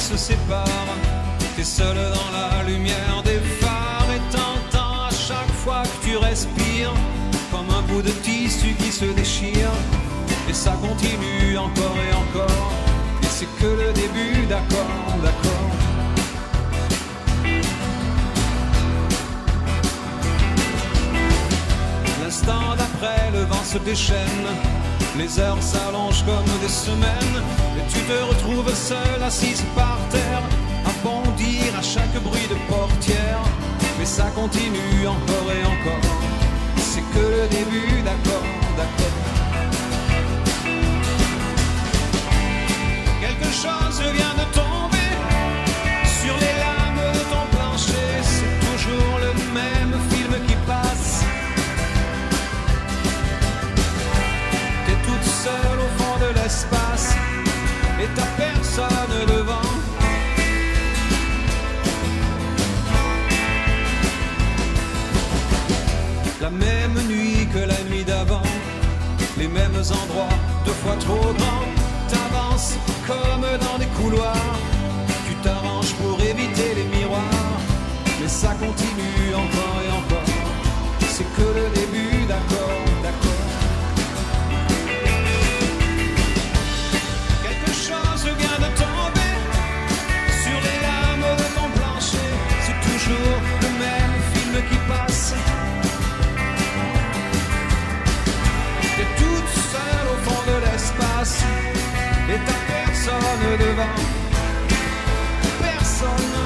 se séparent. T'es seul dans la lumière des phares et t'entends à chaque fois que tu respires comme un bout de tissu qui se déchire. Et ça continue encore et encore, et c'est que le début, d'accord, d'accord. L'instant d'après, le vent se déchaîne, les heures s'allongent comme des semaines, et tu te retrouves seul, assise par terre, à bondir à chaque bruit de portière. Mais ça continue encore et encore, c'est que le début, d'accord, d'accord. Quelque chose vient de tomber sur les lames de ton plancher, c'est toujours le même film qui passe. T'es toute seule au fond de l'espace et t'as personne devant. La même nuit que la nuit d'avant, les mêmes endroits, 2 fois trop grands. T'avances comme dans des couloirs, tu t'arranges pour éviter les miroirs, mais ça continue encore et encore, c'est que le début, d'accord, d'accord. Quelque chose vient de tomber sur les lames de ton plancher, c'est toujours le même film qui passe. T'es toute seule au fond de l'espace et t'as personne devant, personne.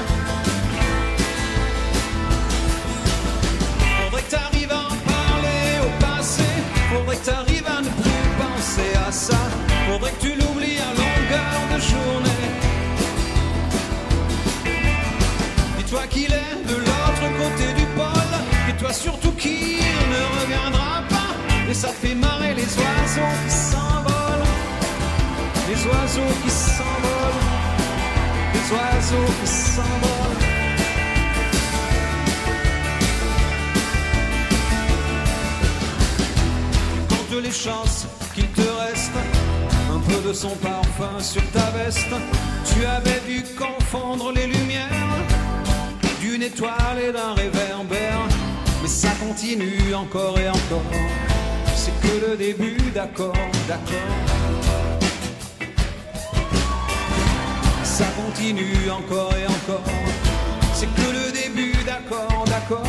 Faudrait que t'arrives à en parler au passé, faudrait que t'arrives à ne plus penser à ça, faudrait que tu l'oublies à longueur de journée. Dis-toi qu'il est de l'autre côté du pôle, et toi surtout qu'il ne reviendra pas, et ça fait marrer les oiseaux qui s'envolent. Les oiseaux qui s'envolent, les oiseaux qui s'envolent. Compte les chances qu'il te reste, un peu de son parfum sur ta veste. Tu avais dû confondre les lumières d'une étoile et d'un réverbère, mais ça continue encore et encore, c'est que le début, d'accord, d'accord. Ça continue encore et encore, c'est que le début, d'accord, d'accord.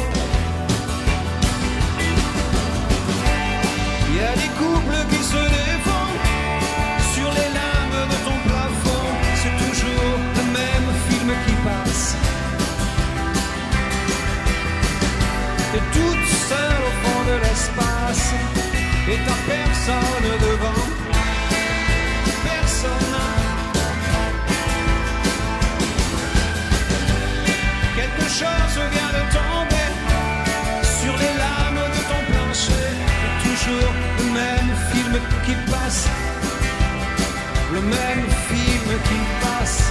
Il y a des couples qui se défendent sur les lames de ton plafond, c'est toujours le même film qui passe. T'es toute seule au fond de l'espace et t'as personne devant, personne. Quelque chose vient de tomber sur les lames de ton plancher, et toujours le même film qui passe, le même film qui passe.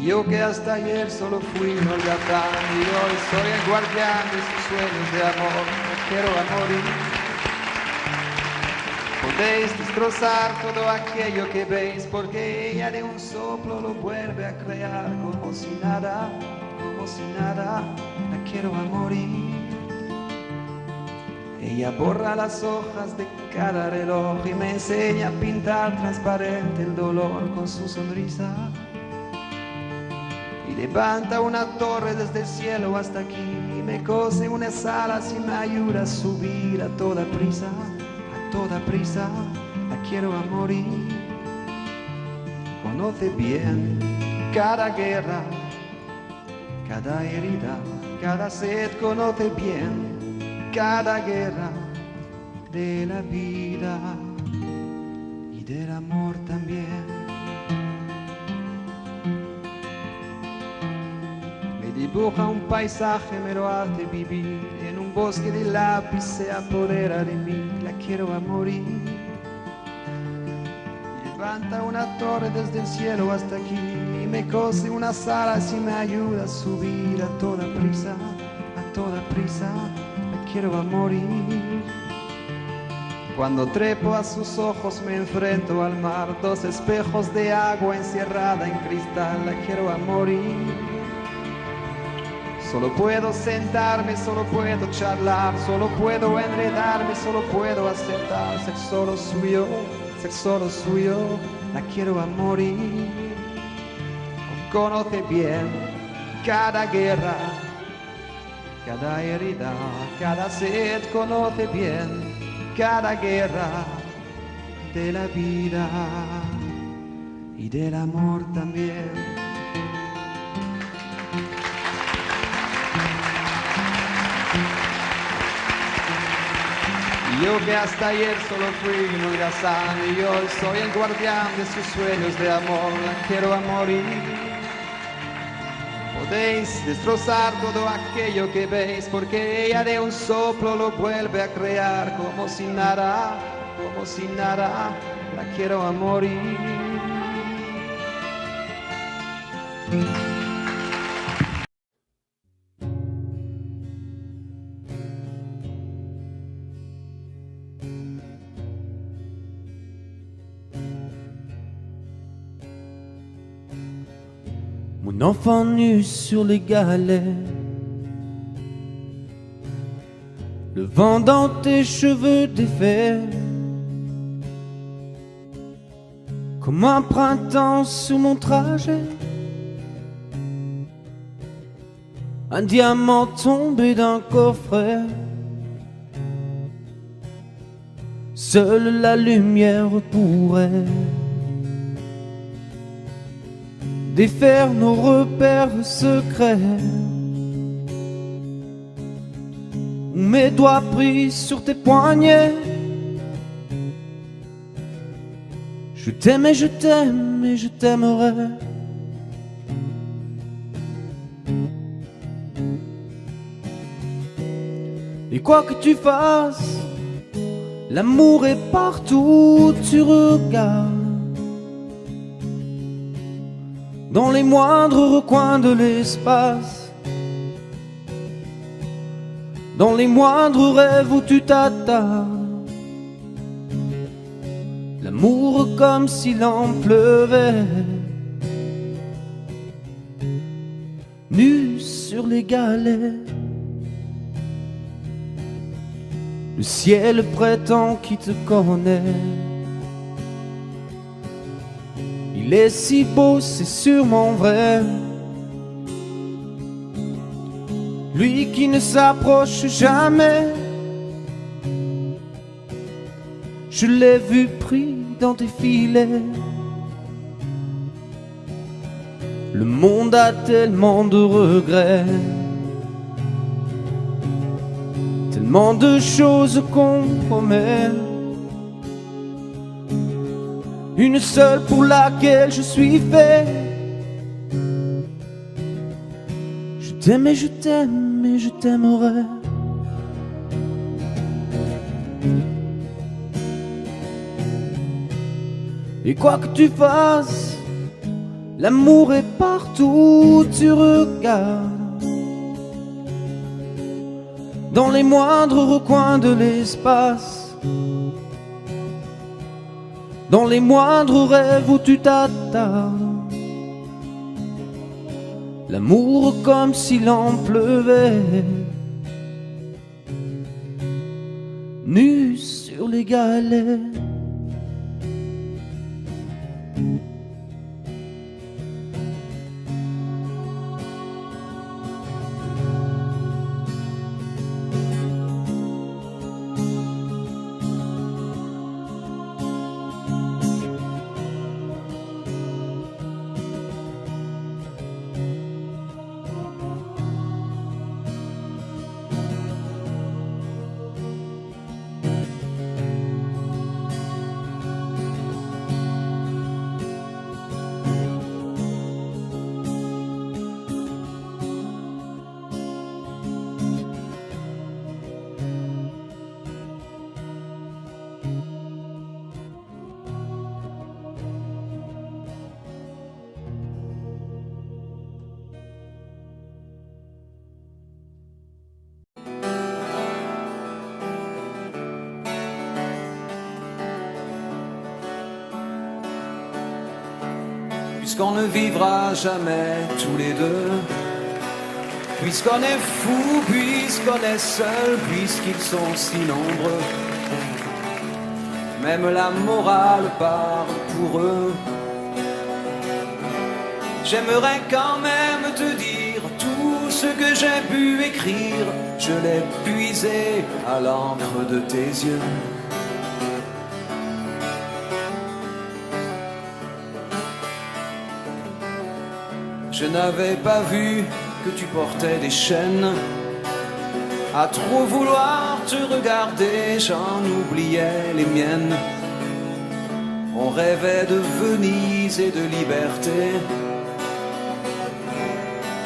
Yo que hasta ayer solo fui un holgazán y hoy soy el guardián de sus sueños de amor, me quiero a morir. Podéis destrozar todo aquello que veis, porque ella de un soplo lo vuelve a crear como si nada, la quiero a morir. Ella borra las hojas de cada reloj y me enseña a pintar transparente el dolor con su sonrisa. Y levanta una torre desde el cielo hasta aquí y me cose unas alas y me ayuda a subir a toda prisa, la quiero a morir. Conoce bien cada guerra, cada herida, cada sed, conoce bien cada guerra de la vida y del amor también. Dibuja un paisaje, me lo hace vivir en un un bosque de lápiz se apodera de mí, la quiero a morir. Levanta una torre desde el cielo hasta aquí y me cose unas alas y me ayuda a subir a toda prisa, la quiero a morir. Cuando trepo a sus ojos me enfrento al mar, dos espejos de agua encerrada en cristal, la quiero a morir. Solo puedo sentarme, solo puedo charlar, solo puedo enredarme, solo puedo aceptar ser solo suyo, la quiero a morir. Conoce bien cada guerra, cada herida, cada sed, conoce bien cada guerra de la vida y del amor también. Yo que hasta ayer solo fui un holgazán y hoy soy el guardián de sus sueños de amor, la quiero a morir. Podéis destrozar todo aquello que veis, porque ella de un soplo lo vuelve a crear como si nada, la quiero a morir. Mon enfant nu sur les galets, le vent dans tes cheveux défaits, comme un printemps sur mon trajet, un diamant tombé d'un coffret. Seule la lumière pourrait défaire nos repères secrets, où mes doigts pris sur tes poignets. Je t'aime et je t'aime et je t'aimerai. Et quoi que tu fasses, l'amour est partout où tu regardes. Dans les moindres recoins de l'espace, dans les moindres rêves où tu t'attardes, l'amour comme s'il en pleuvait, nu sur les galets. Le ciel prétend qu'il te connaît. Il est si beau, c'est sûrement vrai. Lui qui ne s'approche jamais, je l'ai vu pris dans tes filets. Le monde a tellement de regrets, tellement de choses qu'on promet. Une seule pour laquelle je suis fait. Je t'aime et je t'aime et je t'aimerai. Et quoi que tu fasses, l'amour est partout où tu regardes. Dans les moindres recoins de l'espace, dans les moindres rêves où tu t'attardes, l'amour comme s'il en pleuvait, nu sur les galets. puisqu'on ne vivra jamais tous les deux, puisqu'on est fou, puisqu'on est seul, puisqu'ils sont si nombreux, même la morale parle pour eux. J'aimerais quand même te dire tout ce que j'ai pu écrire, je l'ai puisé à l'encre de tes yeux. Je n'avais pas vu que tu portais des chaînes. À trop vouloir te regarder, j'en oubliais les miennes. On rêvait de Venise et de liberté.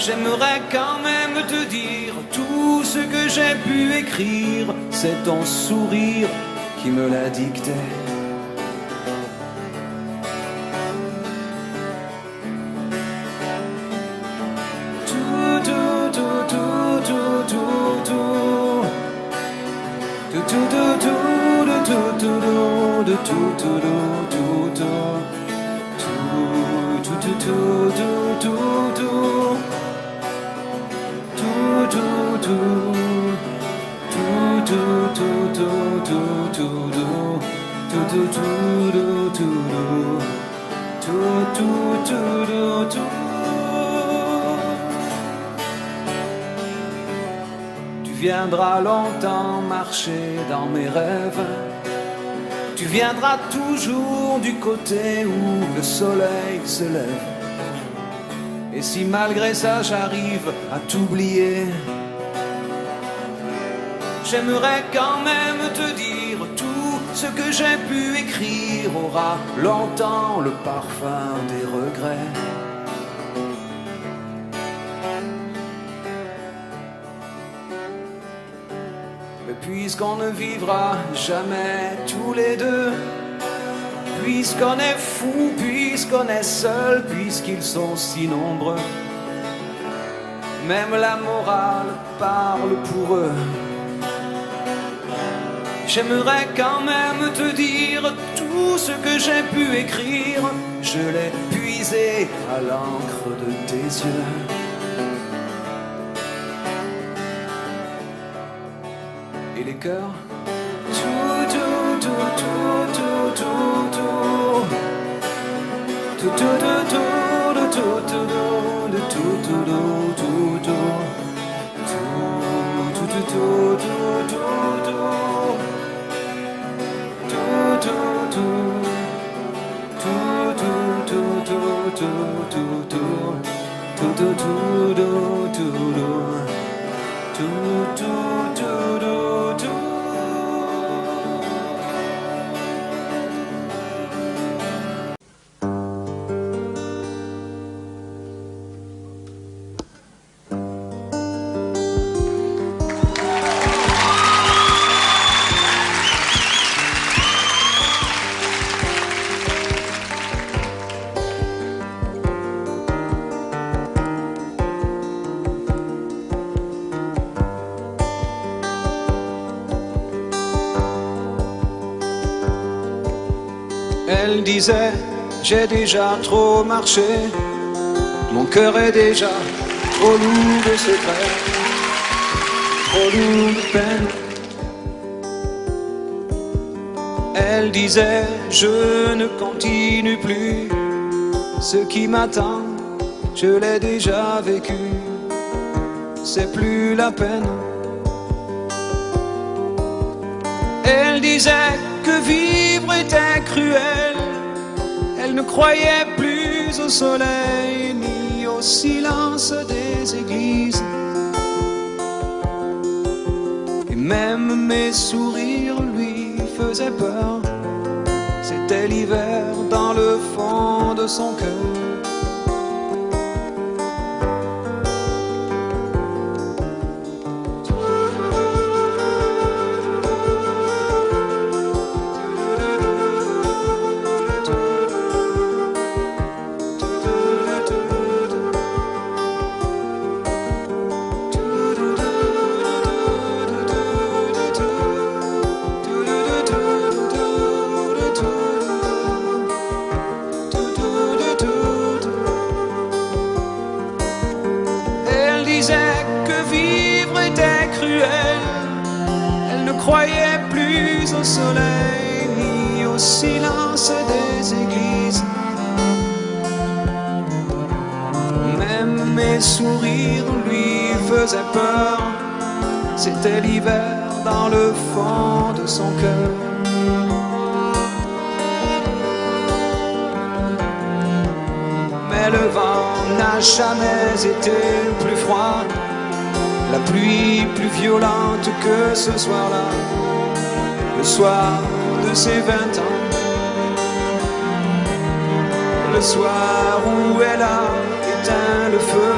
J'aimerais quand même te dire tout ce que j'ai pu écrire, c'est ton sourire qui me l'a dicté. Tu viendras longtemps marcher dans mes rêves. Tu viendras toujours du côté où le soleil se lève. Et si malgré ça j'arrive à t'oublier, j'aimerais quand même te dire tout ce que j'ai pu écrire aura longtemps le parfum des regrets. Mais puisqu'on ne vivra jamais tous les deux, puisqu'on est fou, puisqu'on est seul, puisqu'ils sont si nombreux, même la morale parle pour eux. J'aimerais quand même te dire tout ce que j'ai pu écrire, je l'ai puisé à l'encre de tes yeux. Et les cœurs, tout, tout, tout, tout, tout, tout, tout, tout, tout, tout, tout, tout, Elle disait, j'ai déjà trop marché, mon cœur est déjà trop lourd de secrets, trop lourd de peine. Elle disait, je ne continue plus, ce qui m'attend, je l'ai déjà vécu, c'est plus la peine. Elle disait que vivre était cruel, elle ne croyait plus au soleil ni au silence des églises. Et même mes sourires lui faisaient peur, c'était l'hiver dans le fond de son cœur. croyait plus au soleil ni au silence des églises. Même mes sourires lui faisaient peur, c'était l'hiver dans le fond de son cœur. Mais le vent n'a jamais été plus froid, la pluie plus violente que ce soir-là, le soir de ses 20 ans, le soir où elle a éteint le feu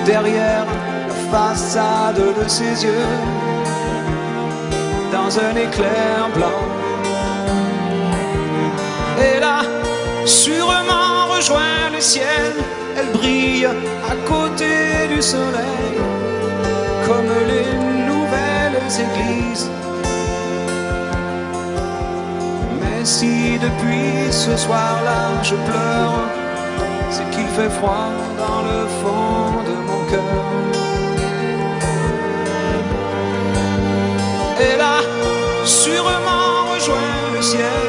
derrière la façade de ses yeux, dans un éclair blanc. Elle a sûrement rejoint le ciel, elle brille à côté du soleil, comme les nouvelles églises. Mais si depuis ce soir-là je pleure, c'est qu'il fait froid dans le fond de mon cœur. Elle a sûrement rejoint le ciel,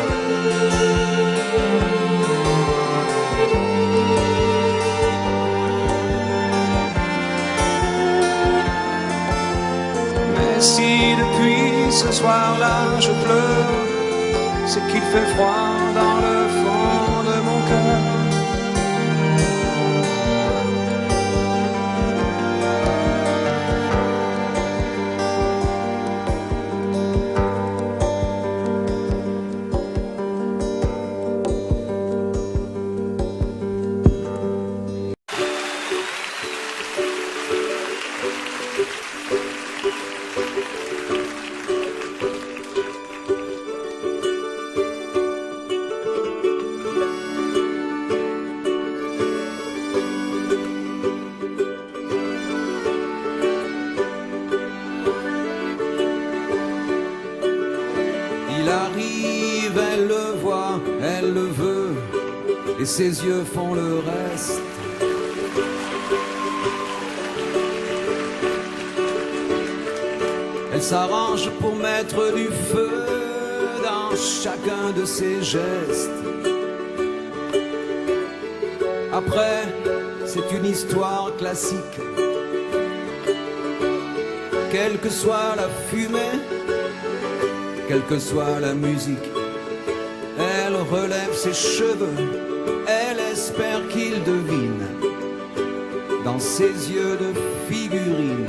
mais si depuis ce soir-là je pleure, c'est qu'il fait froid dans le fond de mon cœur. Il arrive, elle le voit, elle le veut, et ses yeux font le reste. Elle s'arrange pour mettre du feu dans chacun de ses gestes. Après, c'est une histoire classique. Quelle que soit la fumée, quelle que soit la musique, elle relève ses cheveux, elle espère qu'il devine dans ses yeux de figurine.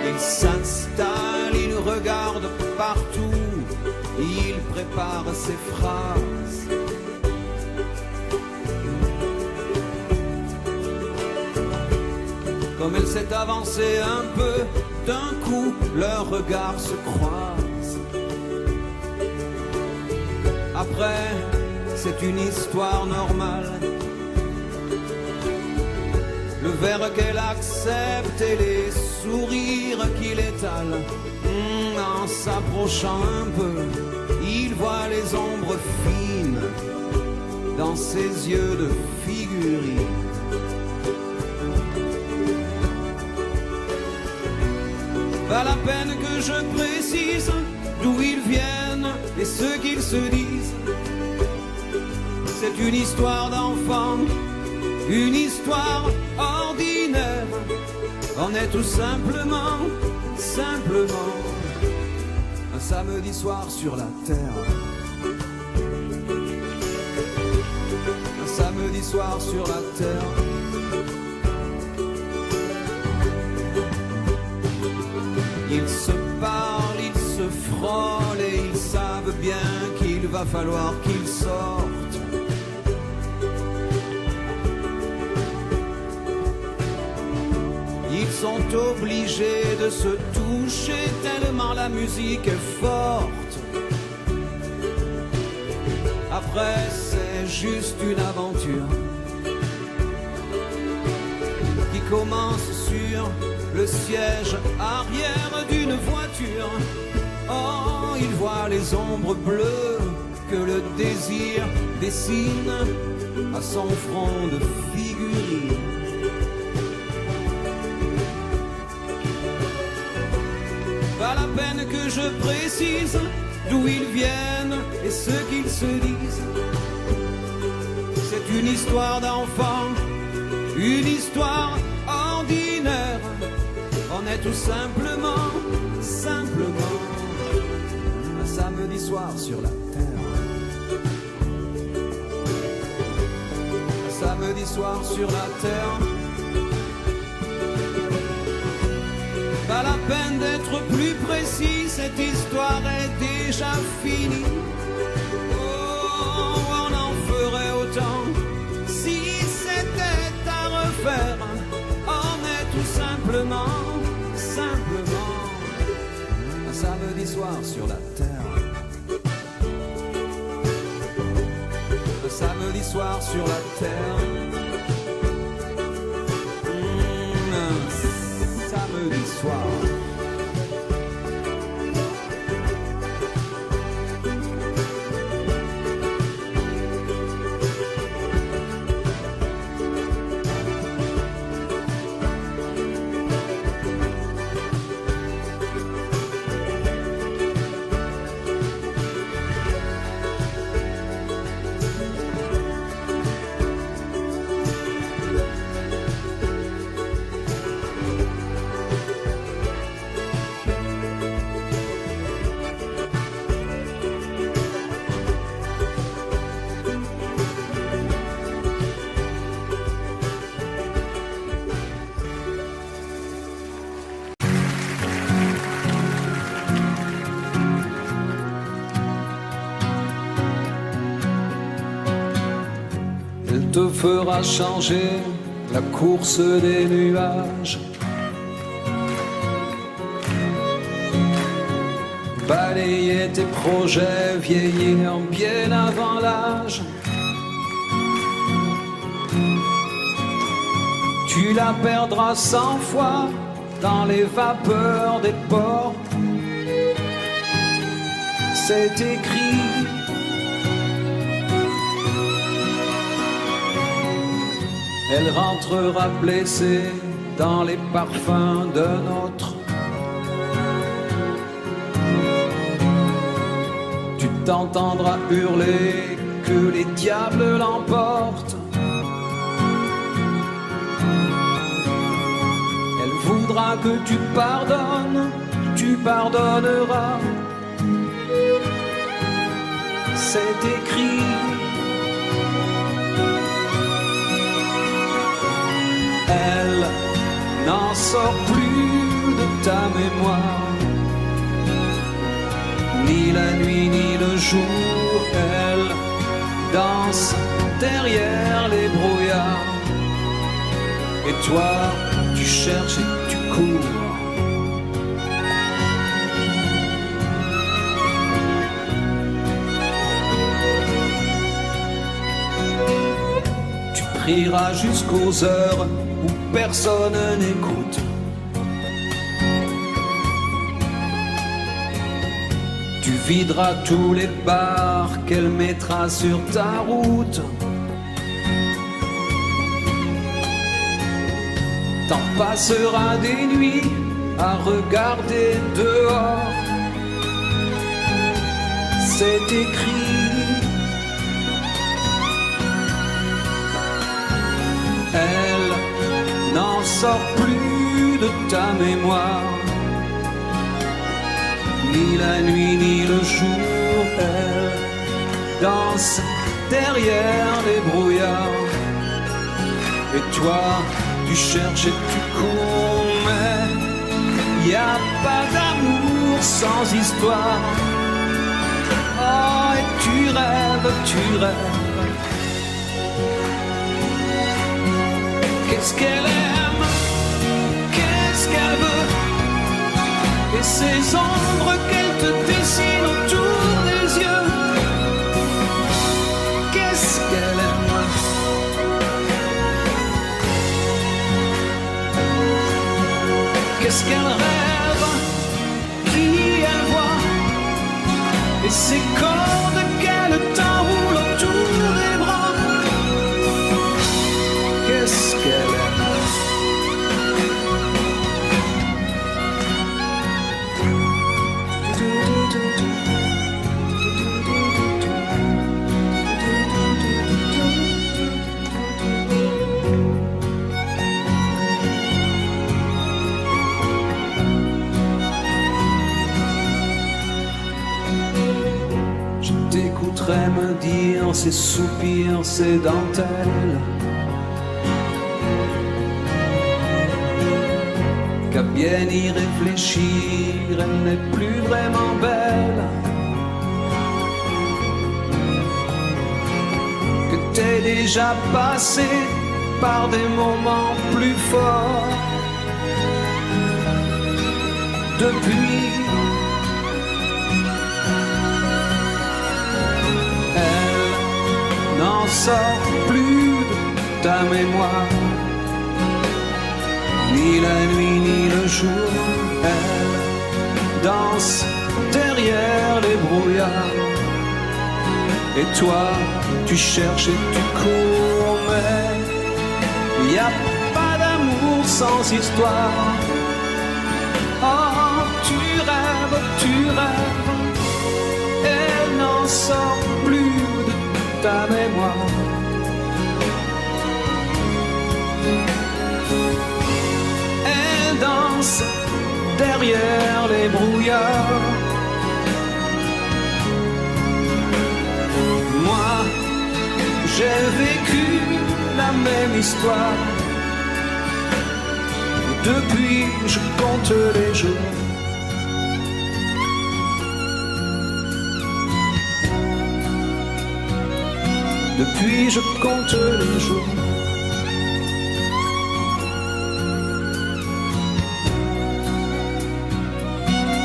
Il s'installe, il regarde partout, il prépare ses phrases. Comme elle s'est avancée un peu, d'un coup, leurs regards se croisent. Après, c'est une histoire normale. Le verre qu'elle accepte et les sourires qu'il étale. En s'approchant un peu, il voit les ombres fines dans ses yeux de figurine. Pas la peine que je précise d'où ils viennent et ce qu'ils se disent. C'est une histoire d'enfant, une histoire ordinaire. On est tout simplement, un samedi soir sur la terre. Un samedi soir sur la terre. Ils se parlent, ils se frôlent et ils savent bien qu'il va falloir qu'ils sortent. Ils sont obligés de se toucher tellement la musique est forte. Après, c'est juste une aventure qui commence sur le siège arrière d'une voiture. Oh, il voit les ombres bleues que le désir dessine à son front de figurine. que je précise d'où ils viennent et ce qu'ils se disent. C'est une histoire d'enfant, une histoire ordinaire. On est tout simplement, simplement un samedi soir sur la terre. Un samedi soir sur la terre. Pas la peine d'être plus précis, cette histoire est déjà finie. Oh, on en ferait autant si c'était à refaire. On est tout simplement, simplement un samedi soir sur la terre. Un samedi soir sur la terre. Samedi soir. Te fera changer la course des nuages. Balayer tes projets, vieillir bien avant l'âge. Tu la perdras 100 fois dans les vapeurs des ports. C'est écrit. Elle rentrera blessée dans les parfums d'un autre. Tu t'entendras hurler que les diables l'emportent. Elle voudra que tu pardonnes, tu pardonneras. C'est écrit. Elle n'en sort plus de ta mémoire, ni la nuit ni le jour. Elle danse derrière les brouillards, et toi tu cherches et tu cours. Tu prieras jusqu'aux heures où personne n'écoute. Tu videras tous les bars qu'elle mettra sur ta route. T'en passeras des nuits à regarder dehors. C'est écrit. Elle n'en sort plus de ta mémoire, ni la nuit ni le jour. Elle danse derrière les brouillards, et toi tu cherches et tu cours. Mais y a pas d'amour sans histoire. Oh, et tu rêves, tu rêves. Qu'est-ce qu'elle aime, qu'est-ce qu'elle veut, et ces ombres qu'elle te dessine autour des yeux. Qu'est-ce qu'elle aime, qu'est-ce qu'elle rêve, qui elle voit, et ces cordes qu'elle t'enroule autour des bras. Qu'est-ce qu'elle aime. écouterais me dire ses soupirs, ses dentelles, qu'à bien y réfléchir, elle n'est plus vraiment belle, que t'es déjà passé par des moments plus forts depuis. Elle n'en sort plus de ta mémoire, ni la nuit ni le jour. Elle danse derrière les brouillards, et toi tu cherches et tu cours, mais y a pas d'amour sans histoire. Oh, tu rêves, elle n'en sort plus de ta mémoire. Elle danse derrière les brouillards. Moi, j'ai vécu la même histoire. Depuis, je compte les jours. Depuis, je compte les jours.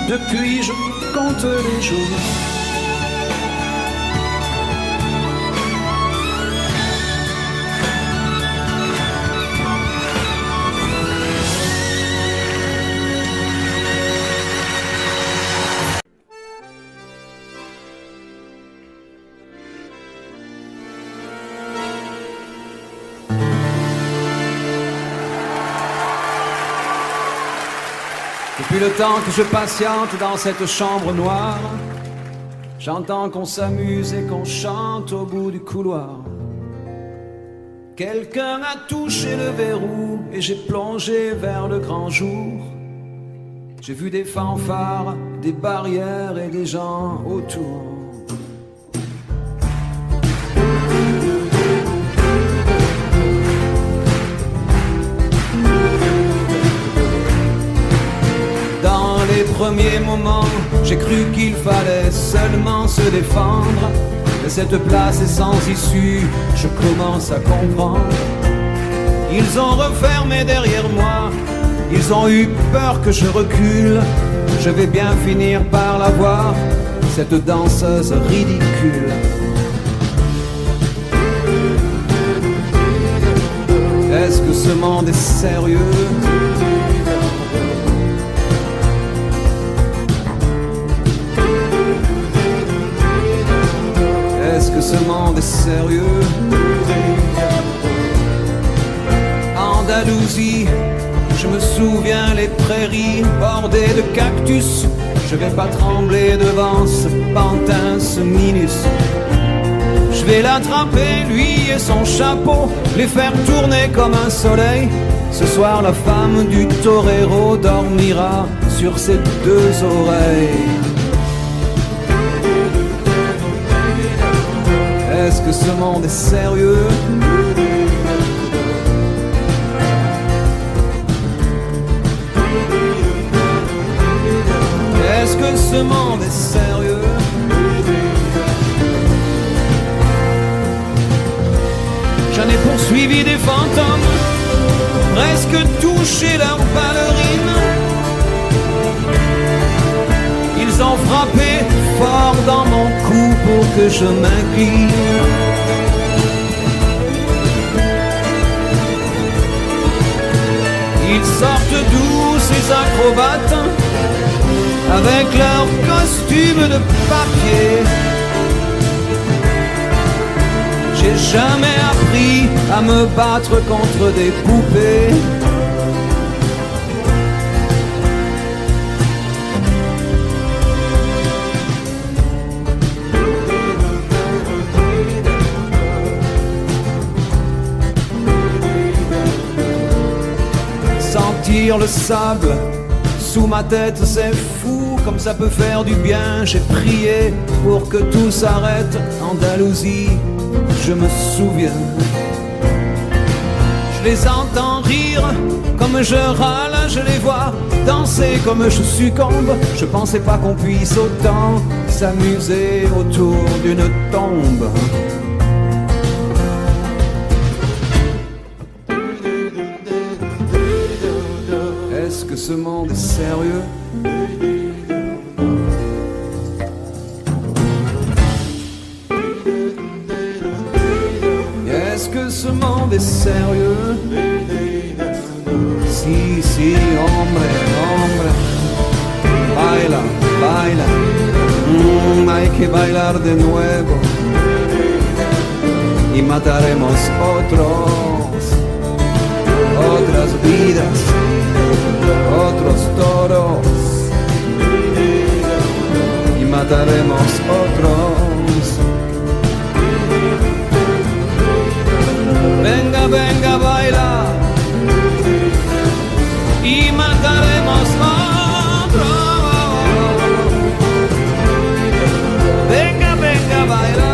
Depuis, je compte les jours. Depuis le temps que je patiente dans cette chambre noire, j'entends qu'on s'amuse et qu'on chante au bout du couloir. Quelqu'un a touché le verrou et j'ai plongé vers le grand jour. J'ai vu des fanfares, des barrières et des gens autour. Premiers moments, j'ai cru qu'il fallait seulement se défendre. Mais cette place est sans issue, je commence à comprendre. Ils ont refermé derrière moi, ils ont eu peur que je recule. Je vais bien finir par la voir, cette danseuse ridicule. Est-ce que ce monde est sérieux? Est-ce que ce monde est sérieux? Andalousie, je me souviens les prairies bordées de cactus. Je vais pas trembler devant ce pantin, ce minus. Je vais l'attraper, lui et son chapeau, les faire tourner comme un soleil. Ce soir la femme du torero dormira sur ses deux oreilles. Est-ce que ce monde est sérieux? Est-ce que ce monde est sérieux? J'en ai poursuivi des fantômes, presque touché leurs ballerines. Ils ont frappé fort dans mon cou pour que je m'incline. Ils sortent d'où ces acrobates avec leurs costumes de papier? J'ai jamais appris à me battre contre des poupées. Sentir le sable sous ma tête, c'est fou comme ça peut faire du bien. J'ai prié pour que tout s'arrête. Andalousie, je me souviens. Je les entends rire comme je râle, je les vois danser comme je succombe. Je pensais pas qu'on puisse autant s'amuser autour d'une tombe. Est-ce que ce monde est sérieux? Est-ce que ce monde est sérieux? Si, si, hombre, hombre. Baila, baila. Hay que bailar de nuevo. Y mataremos otras vidas, otros toros. Y mataremos otros. Venga, venga, baila. Y mataremos otro. Venga, venga, baila.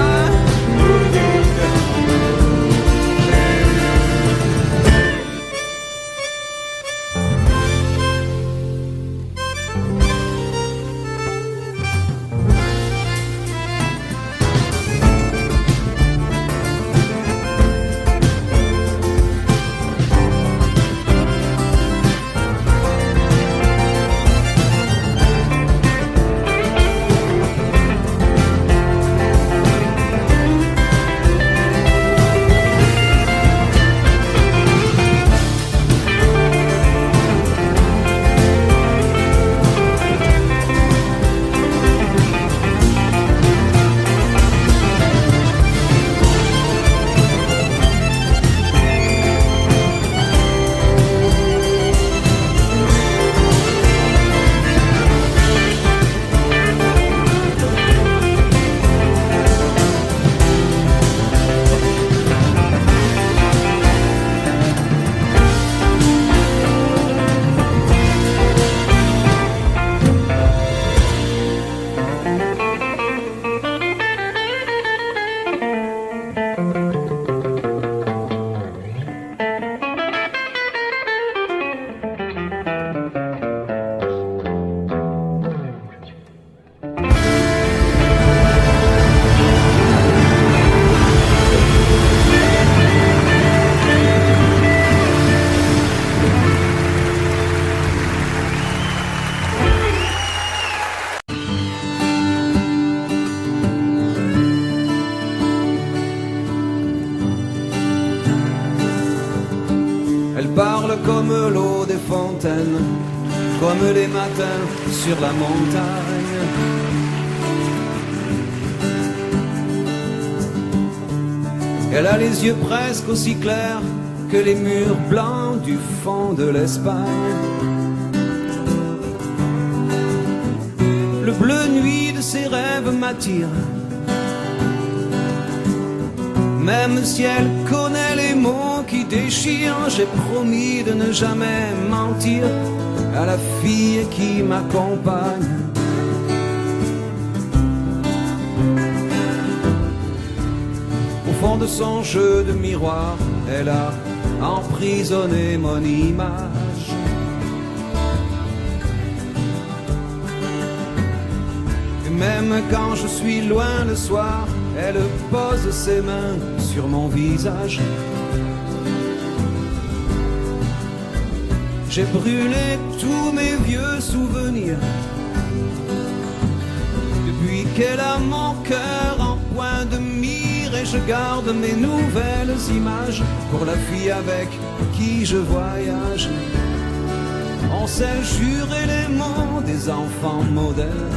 Elle parle comme l'eau des fontaines, comme les matins sur la montagne. Elle a les yeux presque aussi clairs que les murs blancs du fond de l'Espagne. Le bleu nuit de ses rêves m'attire, même si elle connaît les mots qui déchirent. J'ai promis de ne jamais mentir à la fille qui m'accompagne. Au fond de son jeu de miroir, elle a emprisonné mon image. Et même quand je suis loin le soir, elle pose ses mains sur mon visage. J'ai brûlé tous mes vieux souvenirs depuis qu'elle a mon cœur en point de mire. Et je garde mes nouvelles images pour la fille avec qui je voyage. On s'est juré les mots des enfants modernes.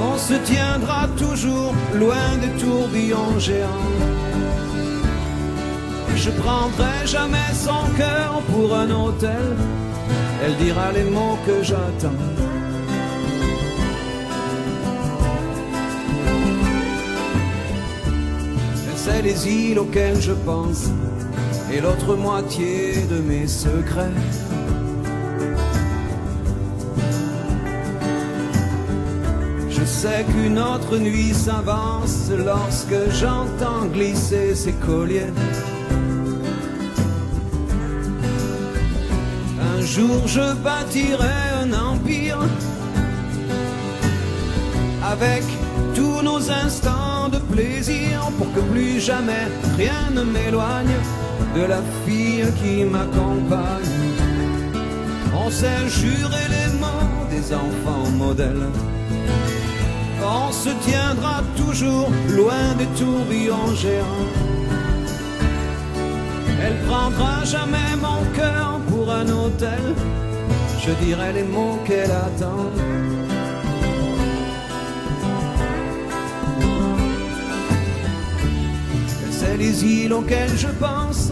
On se tiendra toujours loin des tourbillons géants. Je prendrai jamais son cœur pour un hôtel. Elle dira les mots que j'attends. C'est les îles auxquelles je pense et l'autre moitié de mes secrets. sais qu'une autre nuit s'avance lorsque j'entends glisser ses colliers. Un jour je bâtirai un empire avec tous nos instants de plaisir pour que plus jamais rien ne m'éloigne de la fille qui m'accompagne. On s'est juré les mots des enfants modèles. On se tiendra toujours loin des tourbillons géants. Elle prendra jamais mon cœur pour un hôtel. Je dirai les mots qu'elle attend. C'est les îles auxquelles je pense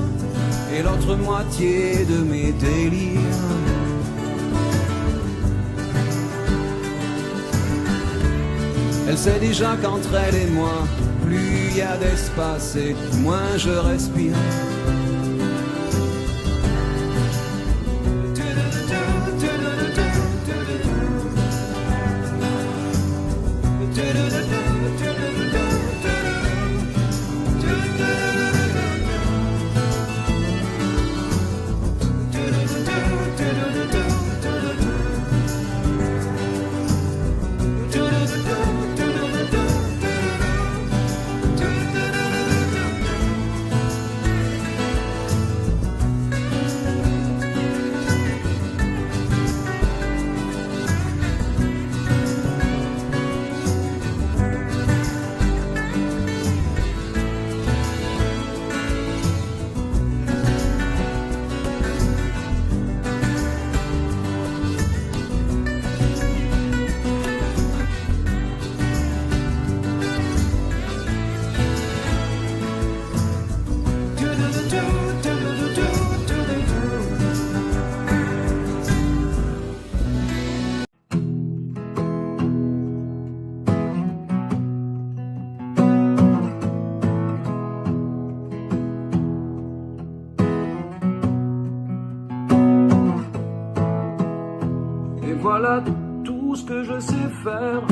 et l'autre moitié de mes délires. Elle sait déjà qu'entre elle et moi, plus il y a d'espace et moins je respire. Voilà tout ce que je sais faire.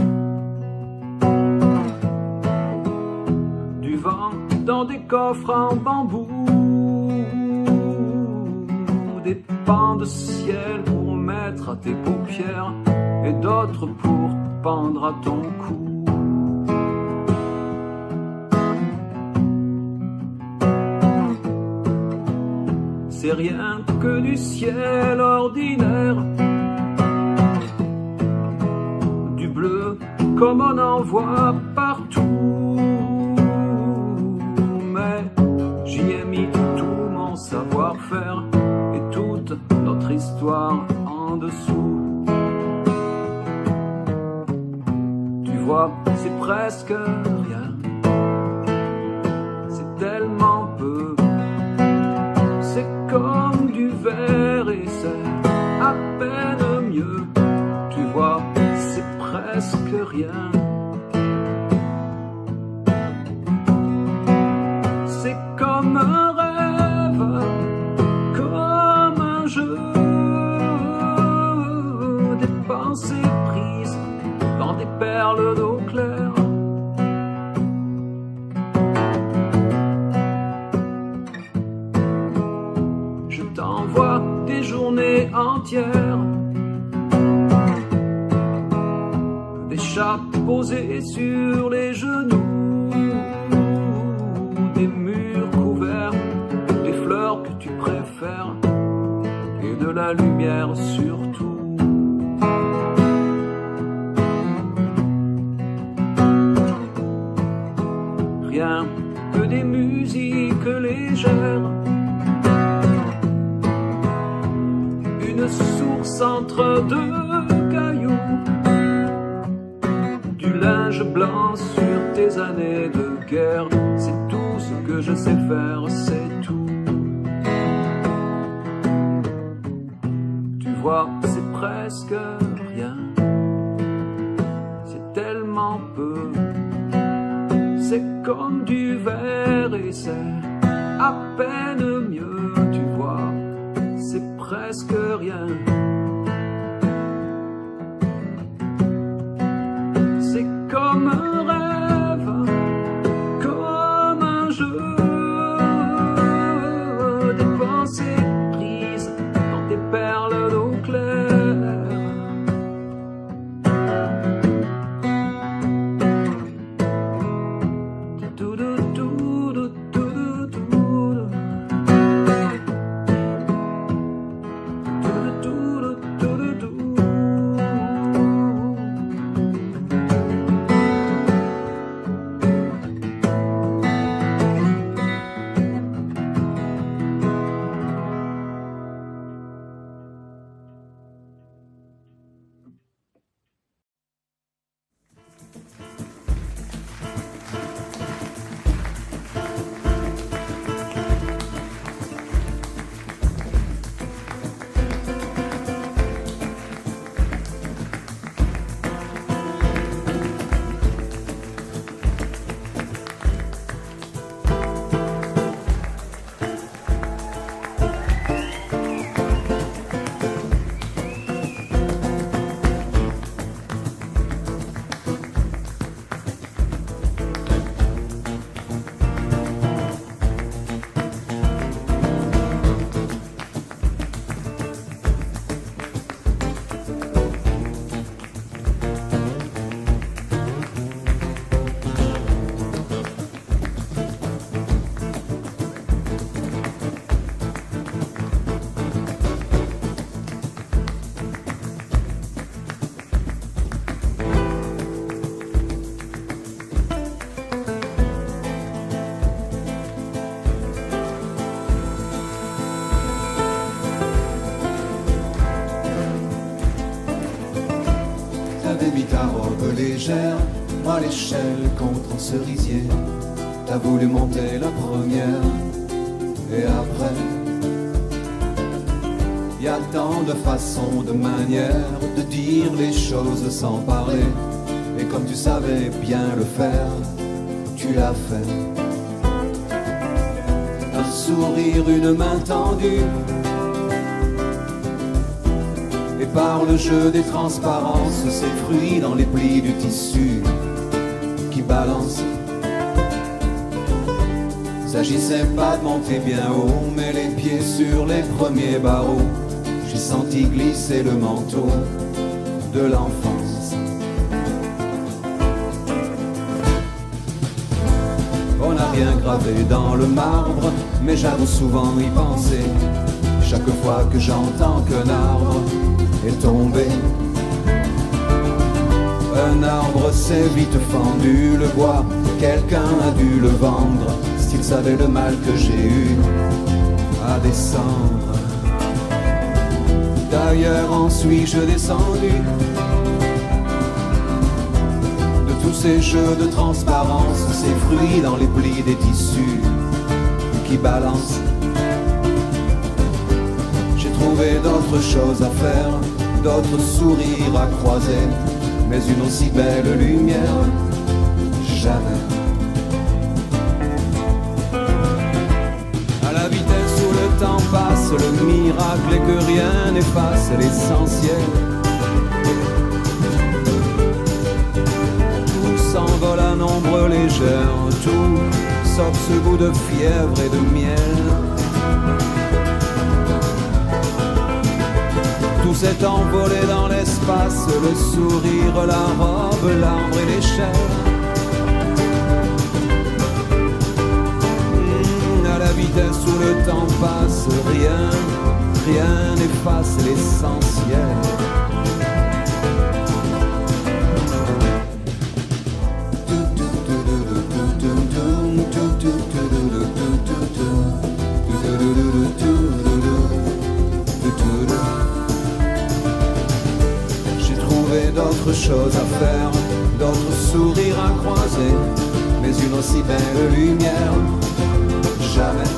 Du vent dans des coffres en bambou, des pans de ciel pour mettre à tes paupières et d'autres pour pendre à ton cou. C'est rien que du ciel ordinaire, comme on en voit partout, mais j'y ai mis tout mon savoir-faire et toute notre histoire en dessous. Tu vois, c'est presque rien, c'est tellement peu, c'est comme du verre et c'est à peine mieux. Tu vois, presque rien. C'est comme un rêve, comme un jeu, des pensées prises dans des perles d'eau claire. Je t'envoie des journées entières, posés sur les genoux, des murs couverts, des fleurs que tu préfères et de la lumière surtout. Rien que des musiques légères, une source entre deux cailloux, linge blanc sur tes années de guerre. C'est tout ce que je sais faire, c'est tout. Tu vois, c'est presque rien, c'est tellement peu, c'est comme du verre et c'est à peine mieux. Tu vois, c'est presque rien, comme un rêve, comme un jeu, des pensées prises dans des perles d'eau claire. Mis ta robe légère, moi l'échelle contre un cerisier. T'as voulu monter la première, et après, y a tant de façons, de manières de dire les choses sans parler. Et comme tu savais bien le faire, tu l'as fait. Un sourire, une main tendue, et par le jeu des transparences, ces fruits dans les plis du tissu qui balancent. S'agissait pas de monter bien haut, mais les pieds sur les premiers barreaux. J'ai senti glisser le manteau de l'enfance. On n'a rien gravé dans le marbre, mais j'avoue souvent y penser. Chaque fois que j'entends qu'un arbre est tombé, un arbre s'est vite fendu, le bois, quelqu'un a dû le vendre, s'il savait le mal que j'ai eu à descendre. D'ailleurs en suis-je descendu de tous ces jeux de transparence, ces fruits dans les plis des tissus qui balancent. Trouver d'autres choses à faire, d'autres sourires à croiser, mais une aussi belle lumière, jamais. À la vitesse où le temps passe, le miracle est que rien n'efface l'essentiel. Tout s'envole à nombre légère, tout sauf ce goût de fièvre et de miel. Tout s'est envolé dans l'espace, le sourire, la robe, l'arbre et l'échelle. À la vitesse où le temps passe, rien n'efface l'essentiel. D'autres choses à faire, d'autres sourires à croiser, mais une aussi belle lumière, jamais.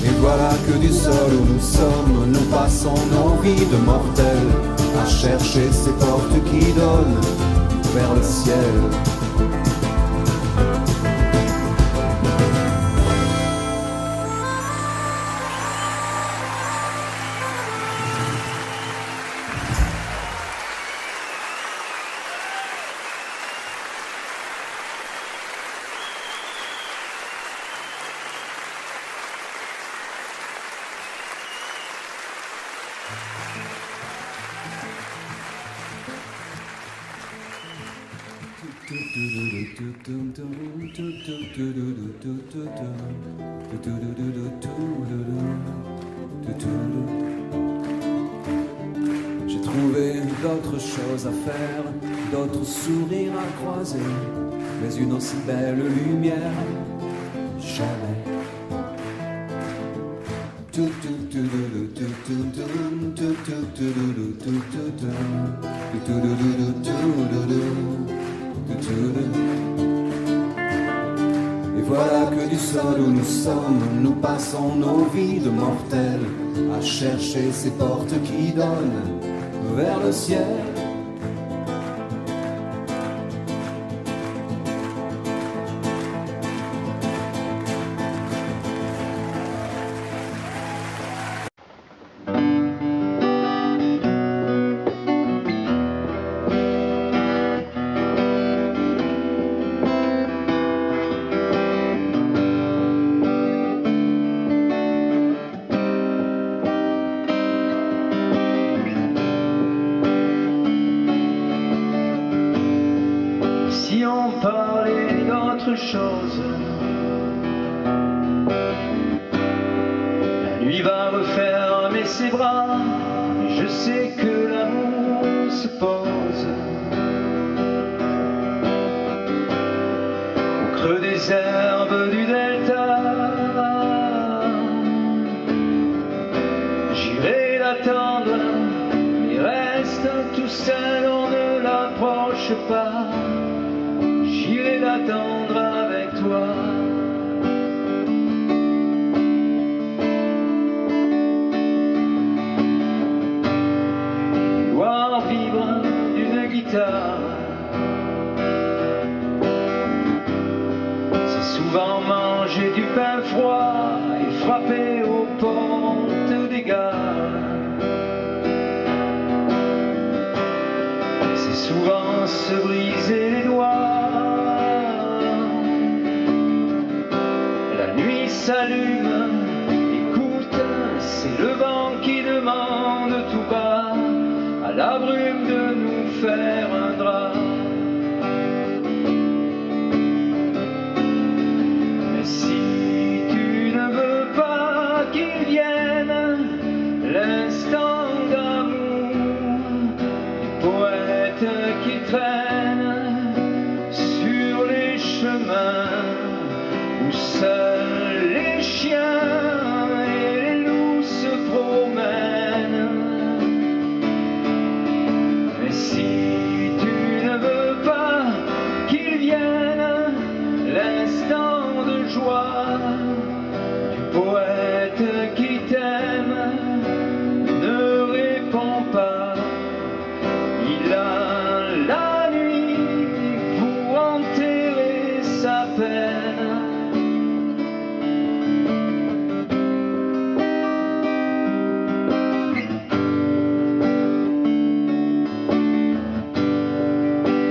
Et voilà que du sol où nous sommes, nous passons nos vies de mortels à chercher ces portes qui donnent vers le ciel. J'ai trouvé d'autres choses à faire, d'autres sourires à croiser, mais une aussi belle lumière, jamais. Et voilà que du sol où nous sommes, nous passons nos vies de mortels à chercher ces portes qui donnent vers le ciel. Si on parlait d'autre chose, la nuit va refermer ses bras, et je sais que l'amour se pose au creux des herbes du delta. J'irai l'attendre, il reste tout seul, on ne l'approche pas. J'irai l'attendre avec toi. Voir vivre d'une guitare, c'est souvent manger du pain froid et frapper aux portes des gares. C'est souvent se briser les doigts. S'allume, écoute, c'est le vent qui demande tout bas à la brume de nous faire un drap. Mais si tu ne veux pas qu'il vienne l'instant d'amour du poète qui traîne sur les chemins où seuls les chiens et les loups se promènent. Mais si tu ne veux pas qu'il vienne l'instant de joie du poète qui t'aime, ne réponds pas. Il a la nuit pour enterrer sa peine.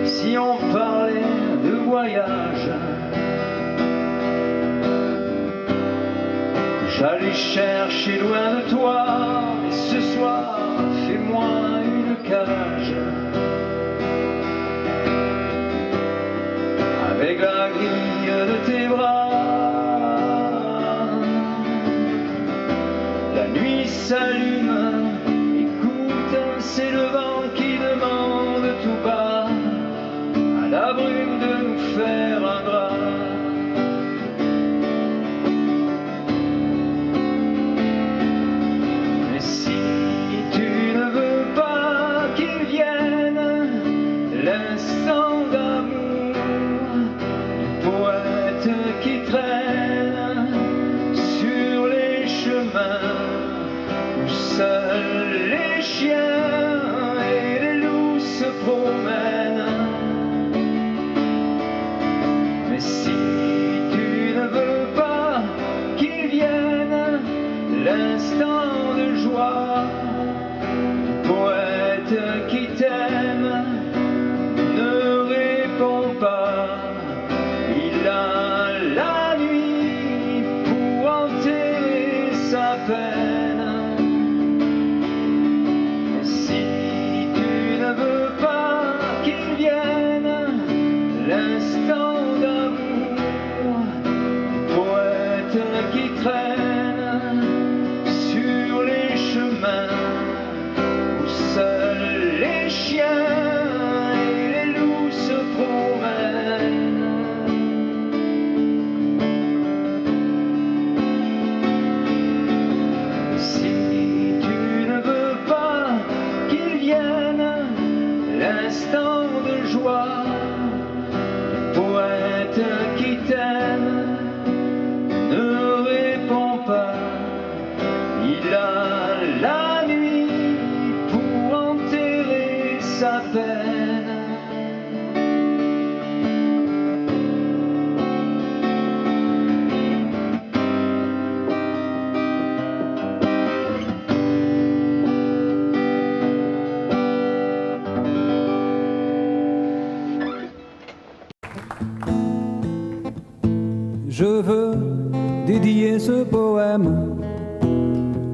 Si on parlait de voyage, j'allais chercher loin de toi, et ce soir, fais-moi une cage avec la grille de tes bras. La nuit s'allume, écoute, c'est le vent qui demande tout bas à la brume de nous faire un drap. Mais si tu ne veux pas qu'il vienne l'instant d'amour du poète qui traîne sur les chemins où seuls les chiens et les loups se promènent. Mais si tu ne veux pas qu'il vienne l'instant de joie du poète qui t'aime, ne réponds pas. Il a la nuit pour enterrer sa peine. Mais si tu ne veux pas qu'il l'instant d'amour, poète qui traîne sur les chemins où seuls les chiens et les loups se promènent. Si tu ne veux pas qu'il vienne l'instant de joie, poète qui t'aime ne répond pas. Il a la nuit pour enterrer sa peine. Je veux dédier ce poème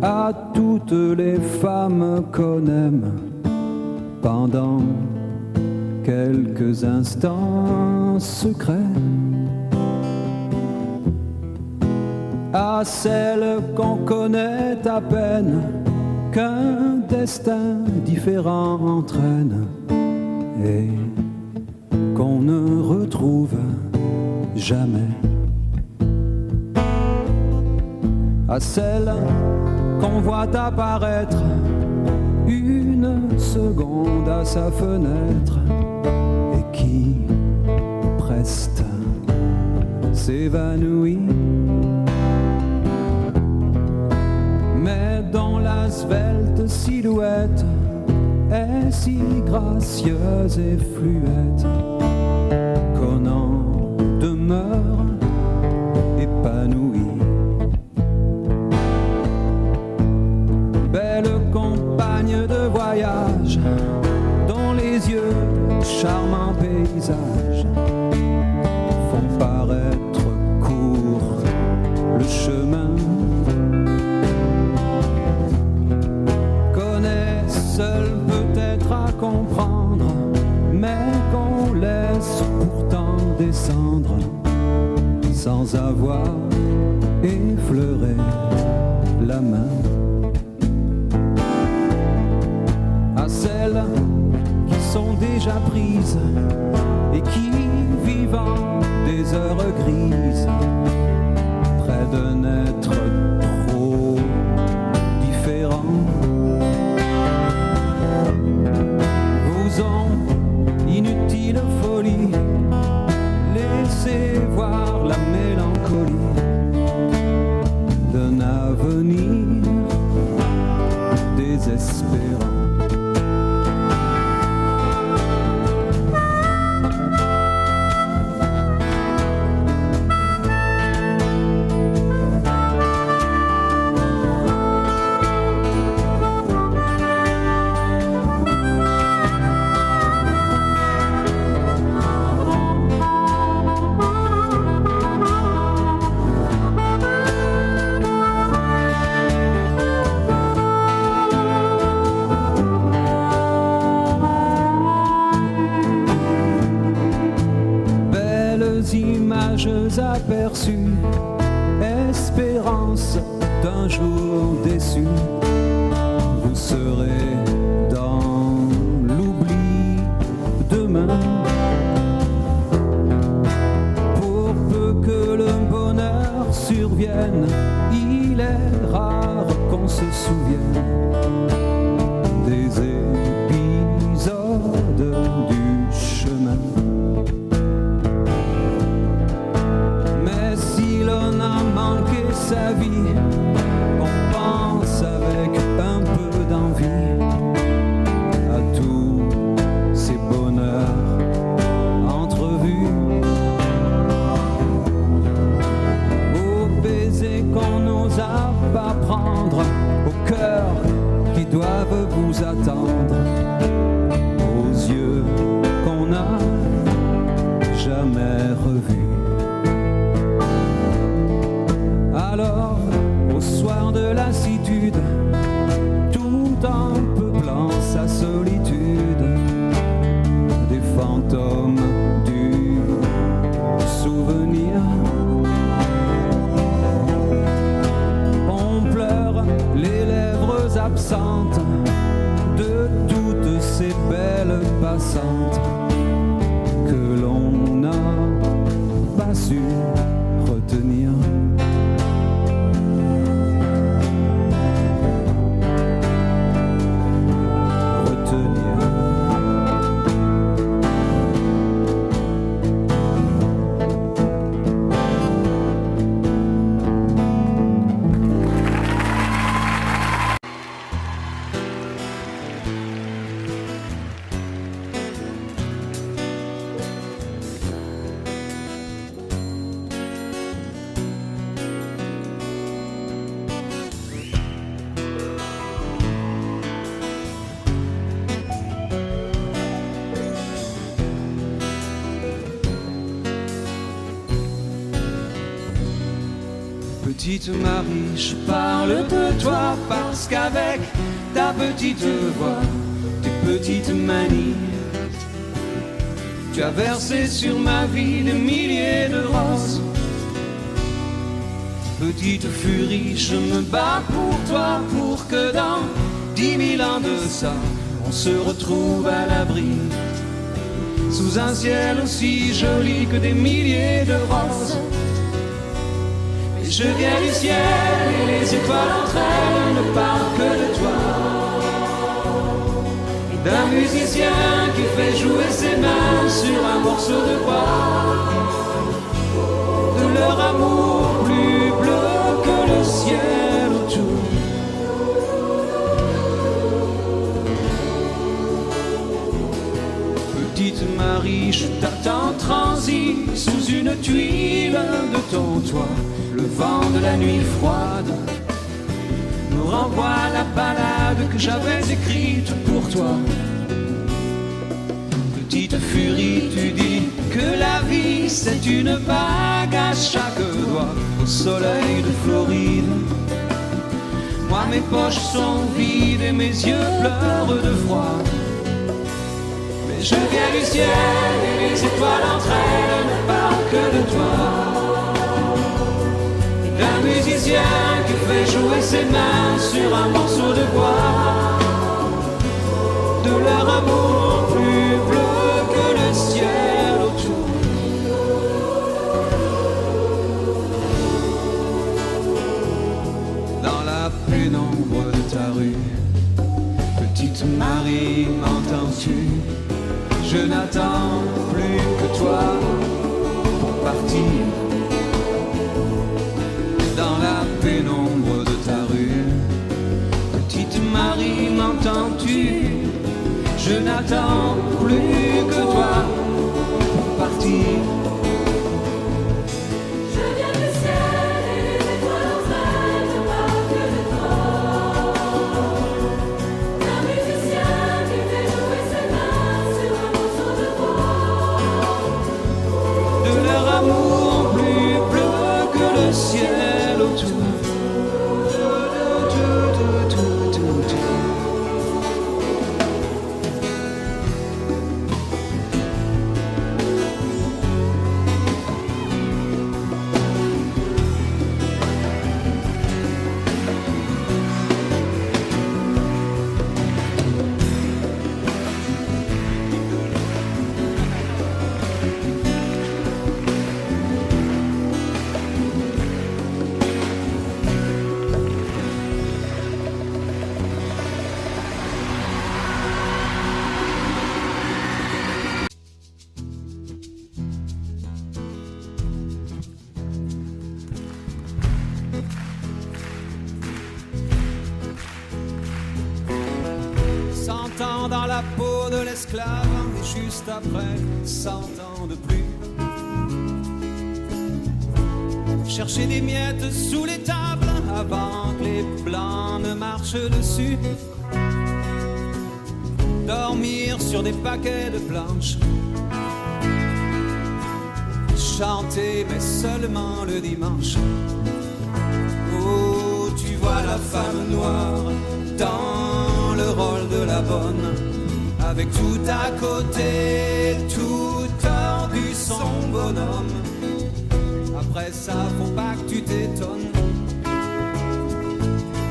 à toutes les femmes qu'on aime pendant quelques instants secrets, à celles qu'on connaît à peine, qu'un destin différent entraîne et qu'on ne retrouve jamais, à celles qu'on voit apparaître une seconde à sa fenêtre et qui preste s'évanouit, mais dont la svelte silhouette est si gracieuse et fluette qu'on en demeure épanoui. Belle compagne de voyage, dont les yeux, charmants paysages, font paraître court le chemin. Connaît seul peut-être à comprendre, mais qu'on laisse pourtant descendre sans avoir effleuré la main. À celles qui sont déjà prises et qui, vivant des heures grises, près d'un être trop différent, vous ont inutile folie laissé voir la mélancolie d'un avenir désespérant. Images aperçues, espérance d'un jour déçu, vous serez dans l'oubli demain. Pour peu que le bonheur survienne, il est rare qu'on se souvienne des épisodes du chemin. On a manqué sa vie, on pense avec un peu d'envie à tous ces bonheurs entrevus, aux baisers qu'on n'osa pas prendre, aux cœurs qui doivent vous attendre, aux yeux qu'on n'a jamais revus. Alors, aux Petite Marie, je parle de toi parce qu'avec ta petite voix, tes petites manies, tu as versé sur ma vie des milliers de roses. Petite furie, je me bats pour toi, pour que dans 10 000 ans de ça, on se retrouve à l'abri, sous un ciel aussi joli que des milliers de roses. Et je viens du ciel et les étoiles entre elles ne parlent que de toi, et d'un musicien qui fait jouer ses mains sur un morceau de bois, de leur amour plus bleu que le ciel autour. Petite Marie, je t'attends transi sous une tuile de ton toit. Le vent de la nuit froide me renvoie la ballade que j'avais écrite pour toi. Petite furie, tu dis que la vie c'est une bague à chaque doigt. Au soleil de Floride, moi mes poches sont vides et mes yeux pleurent de froid. Mais je viens du ciel et les étoiles entre elles ne parlent que de toi, et d'un musicien qui fait jouer ses mains sur un morceau de bois, de leur amour plus bleu que le ciel autour. Dans la pénombre de ta rue, petite Marie, m'entends-tu? Je n'attends plus que toi pour partir. Dans la pénombre de ta rue, petite Marie, m'entends-tu? Je n'attends plus que toi pour partir. Je viens du ciel et les étoiles entre elles ne parlent que de toi, d'un musicien qui fait jouer ses mains sur un morceau de bois, De leur amour plus bleu que le ciel autour. Dans la peau de l'esclave, et juste après 100 ans de plus, chercher des miettes sous les tables avant que les blancs ne marchent dessus, dormir sur des paquets de planches, chanter mais seulement le dimanche. Oh, tu vois la femme noire dans le rôle de la bonne, avec tout à côté, tout tordu son bonhomme. Après ça, faut pas que tu t'étonnes,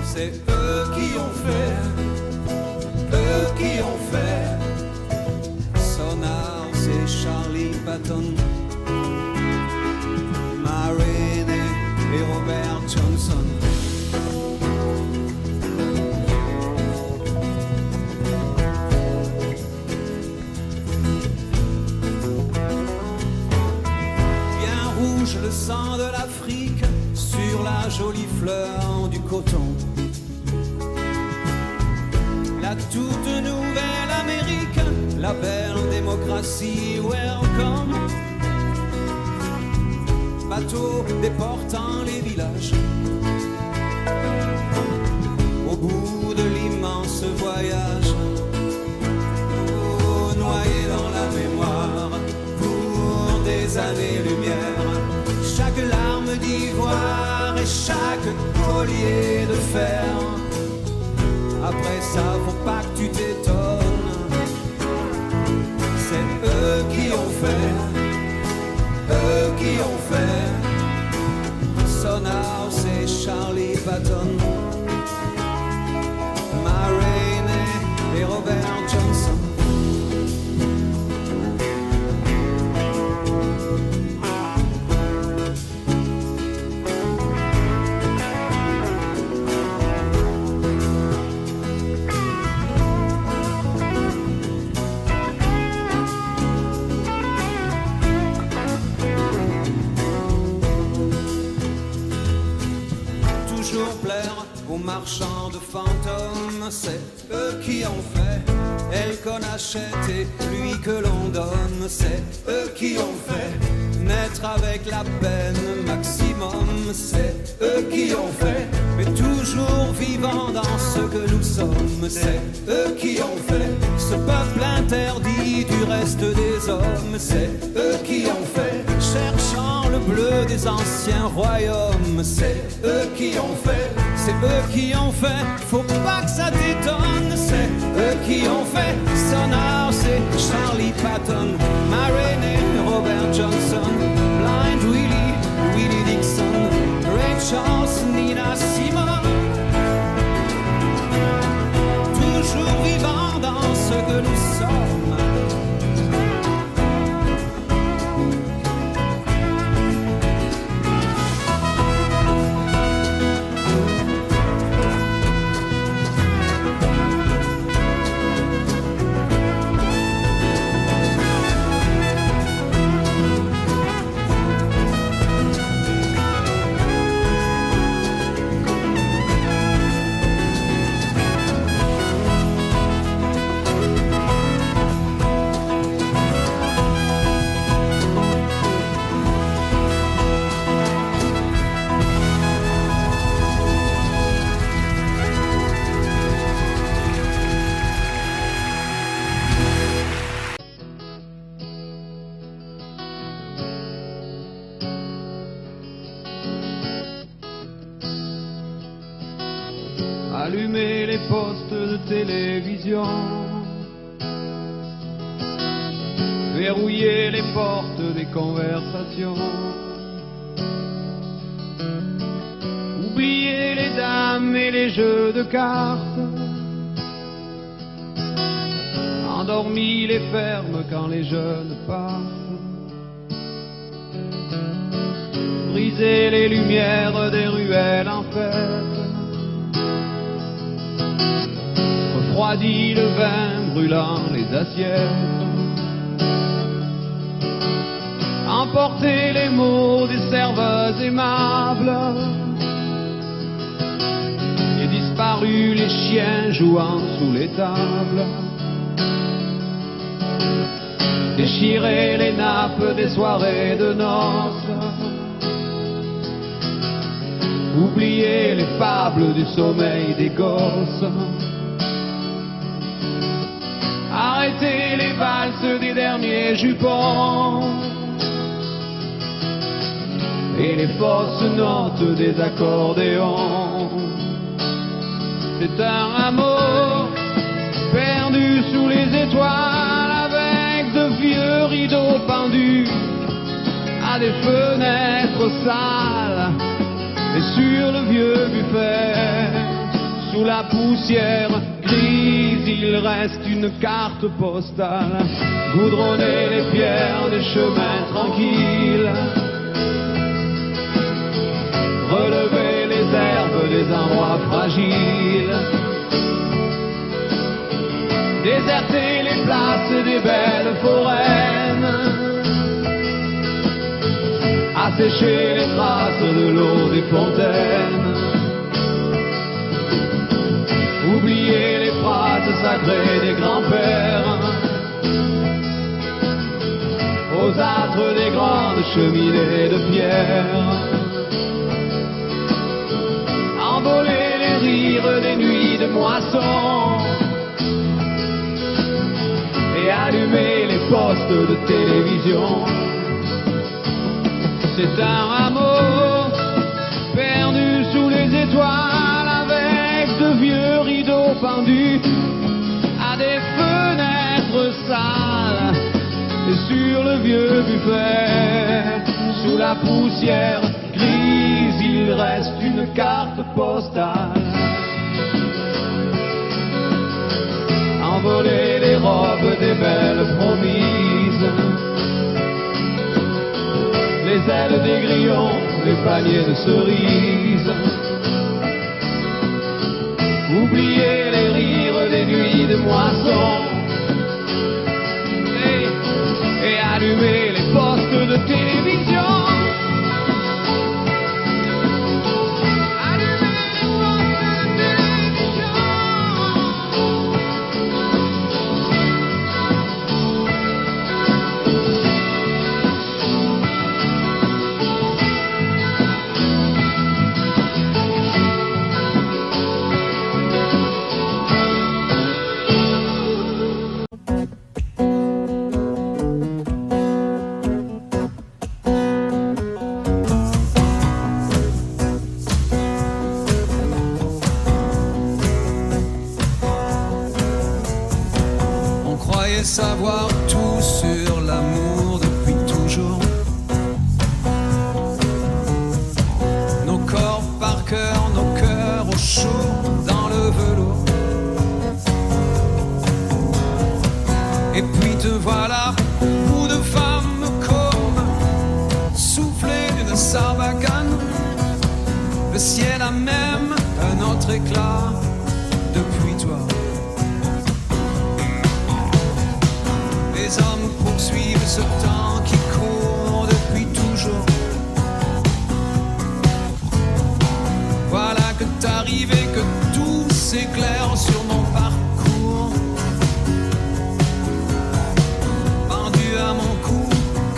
c'est eux qui ont fait Sonar, c'est Charlie Patton, Marine et Robert Johnson. Le sang de l'Afrique sur la jolie fleur du coton. La toute nouvelle Amérique, la belle démocratie, welcome. Bateau déportant les villages, au bout de l'immense voyage, oh, noyé dans la mémoire pour des années-lumière. Chaque larme d'ivoire et chaque collier de fer. Après ça, faut pas que tu t'étonnes. C'est eux qui ont fait, eux qui ont fait. Sonar, c'est Charlie Patton, Ma Rainey et Robert Johnson. Aux marchands de fantômes, c'est eux qui ont fait elle qu'on achète et lui que l'on donne. C'est eux qui ont fait naître avec la peine maximum. C'est eux qui ont fait, mais toujours vivant dans ce que nous sommes. C'est eux qui ont fait ce peuple interdit du reste des hommes. C'est eux qui ont fait, cherchant le bleu des anciens royaumes. C'est eux qui ont fait, c'est eux qui ont fait, faut pas que ça t'étonne. C'est eux qui ont fait, Sonar, c'est Charlie Patton, Ma Rainey, Robert Johnson, Blind Willie, Willie Dixon, Ray Charles, Nina Simone. Toujours vivant dans ce que nous sommes. Allumer les postes de télévision, verrouiller les portes des conversations, oublier les dames et les jeux de cartes, endormi les fermes quand les jeunes partent, briser les lumières des ruelles en fête, refroidi le vin brûlant les assiettes, emporter les mots des serveuses aimables, et disparu les chiens jouant sous les tables, déchirer les nappes des soirées de noces, oublier les fables du sommeil des gosses, arrêter les valses des derniers jupons et les fausses notes des accordéons. C'est un amour perdu sous les étoiles, avec de vieux rideaux pendus à des fenêtres sales, et sur le vieux buffet, sous la poussière grise, il reste une carte postale, goudronner les pierres des chemins tranquilles, relever les herbes des endroits fragiles, déserter les places des belles foraines, assécher les traces de l'eau des fontaines, oublier les phrases sacrées des grands-pères, aux âtres des grandes cheminées de pierre, envoler les rires des nuits de moisson et allumer les postes de télévision. C'est un amour perdu le vieux buffet. Sous la poussière grise, il reste une carte postale. Envoler les robes des belles promises, les ailes des grillons, les paniers de cerises. Oublier les rires des nuits de moisson et allumer les postes de télévision. Savoir tout sur l'amour depuis toujours. Nos corps par cœur, nos cœurs au chaud dans le velours. Et puis te voilà, bout de femme comme soufflé d'une sarbacane. Le ciel a même un autre éclat depuis toi. Les hommes poursuivent ce temps qui court depuis toujours. Voilà que t'arrives et que tout s'éclaire sur mon parcours. Pendu à mon cou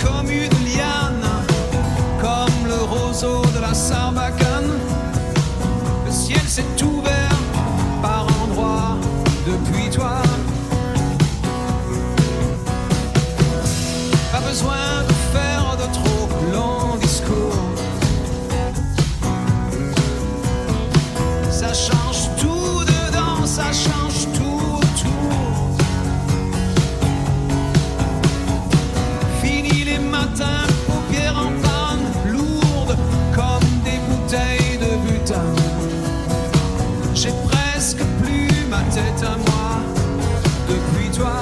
comme une liane, comme le roseau de la sarbacane. Le ciel s'est ouvert par endroits depuis toi. Pas besoin de faire de trop longs discours. Ça change tout dedans, ça change tout autour. Fini les matins, paupières en panne, lourdes comme des bouteilles de butane. J'ai presque plus ma tête à moi depuis toi.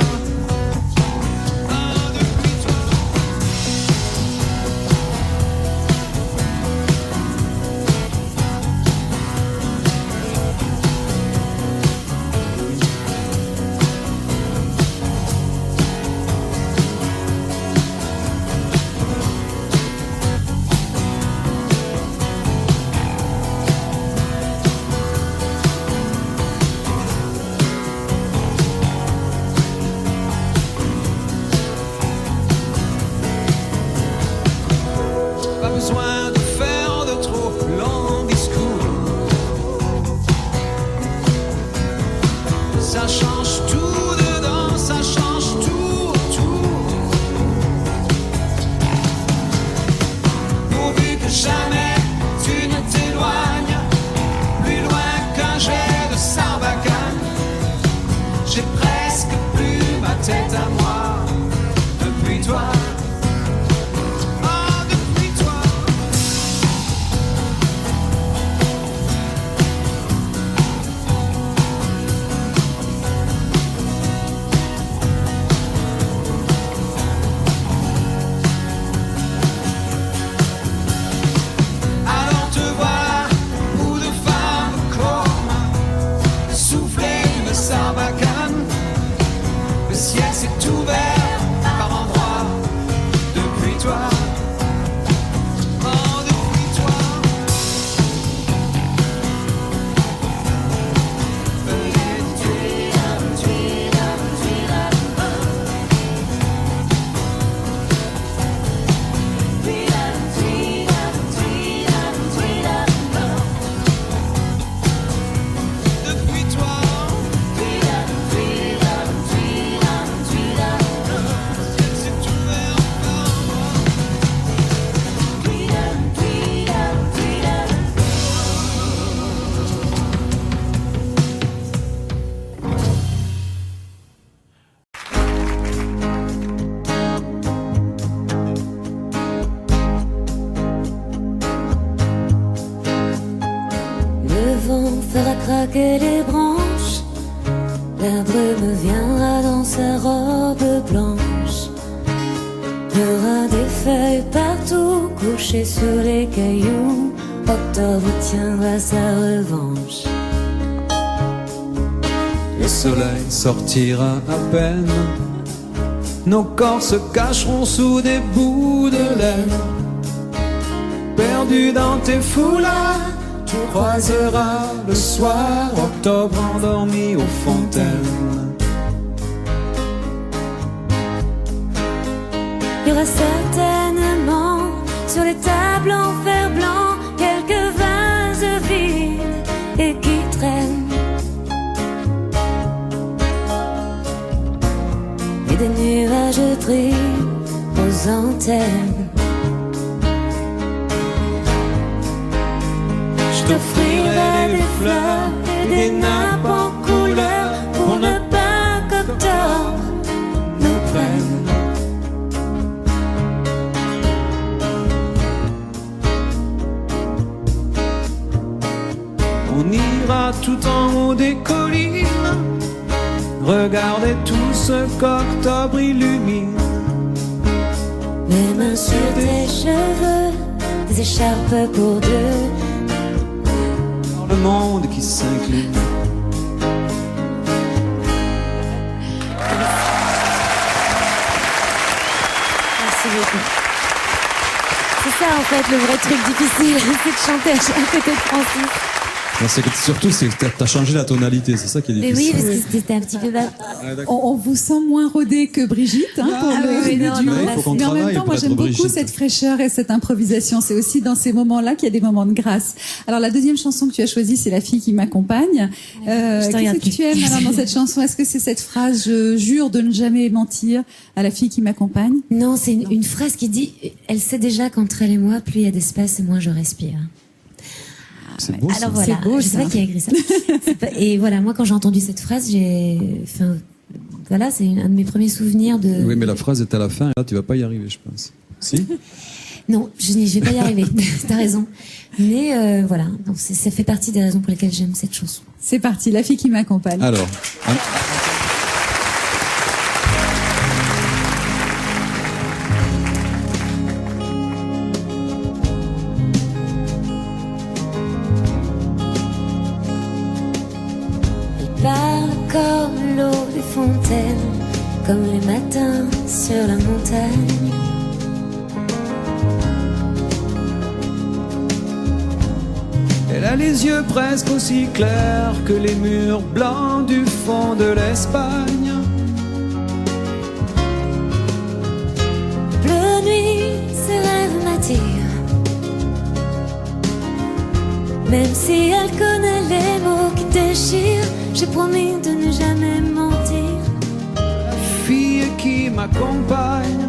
fera craquer les branches. La brume viendra dans sa robe blanche. Il y aura des feuilles partout couchées sur les cailloux. Octobre tiendra sa revanche. Le soleil sortira à peine. Nos corps se cacheront sous des bouts de laine. Perdu dans tes foulards, tu croiseras le soir octobre endormi aux fontaines. Il y aura certainement sur les tables en fer blanc quelques vases vides et qui traînent. Et des nuages gris aux antennes. Je t'offrirai des fleurs et des nappes en couleur pour ne pas qu'octobre nous prenne. On ira tout en haut des collines, regardez tout ce qu'octobre illumine. Mes mains sur tes cheveux, des écharpes pour deux. Dans le monde qui s'incline. Merci beaucoup. C'est ça en fait le vrai truc difficile, c'est de chanter à côté de Francis. Non, surtout, c'est que t'as changé la tonalité, c'est ça qui est Mais difficile. oui, parce que c'était un petit peu bas. On vous sent moins rodé que Brigitte pour oui, le non, duo. non, il faut qu'on Mais en même travaille temps, pour moi être j'aime beaucoup Brigitte. cette fraîcheur et cette improvisation. C'est aussi dans ces moments-là qu'il y a des moments de grâce. Alors la deuxième chanson que tu as choisie, c'est La fille qui m'accompagne. Je te regarde Qu'est-ce que tu aimes alors dans cette chanson? Est-ce que c'est cette phrase « Je jure de ne jamais mentir à la fille qui m'accompagne » Non, c'est une phrase qui dit « Elle sait déjà qu'entre elle et moi, plus il y a d'espace et moins je respire ». C'est beau, ça. Alors voilà, C'est beau, je sais ça. pas qui a écrit ça. Et voilà, moi quand j'ai entendu cette phrase, voilà, c'est un de mes premiers souvenirs de... Oui, mais la phrase est à la fin, et là, tu vas pas y arriver, je pense. Si? Non, je vais pas y arriver, t'as raison. Mais voilà, donc ça fait partie des raisons pour lesquelles j'aime cette chanson. C'est parti, La fille qui m'accompagne. Alors. Elle parle comme l'eau des fontaines, comme les matins sur la montagne. Elle a les yeux presque aussi clairs que les murs blancs du fond de l'Espagne. Bleu nuit, ses rêves m'attirent. Même si elle connaît les mots qui déchirent, j'ai promis de ne jamais mentir. La fille qui m'accompagne.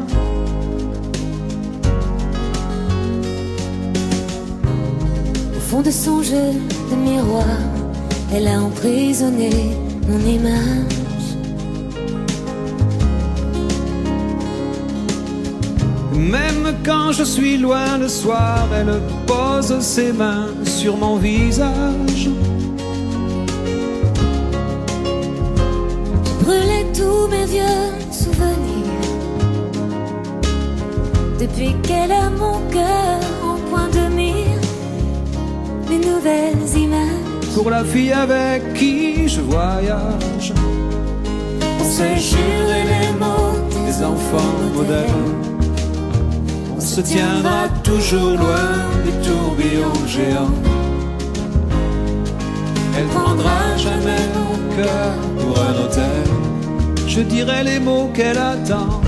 Au fond de son jeu de miroir, elle a emprisonné mon image. Même quand je suis loin le soir, elle pose ses mains sur mon visage. Brûler tous mes vieux souvenirs. Depuis qu'elle a mon cœur en point de mire, les nouvelles images. Pour la fille avec qui je voyage, On s'est juré les mots des enfants modernes. On se tiendra toujours loin des tourbillons géants. Elle prendra jamais mon cœur pour un hôtel. Je dirai les mots qu'elle attend.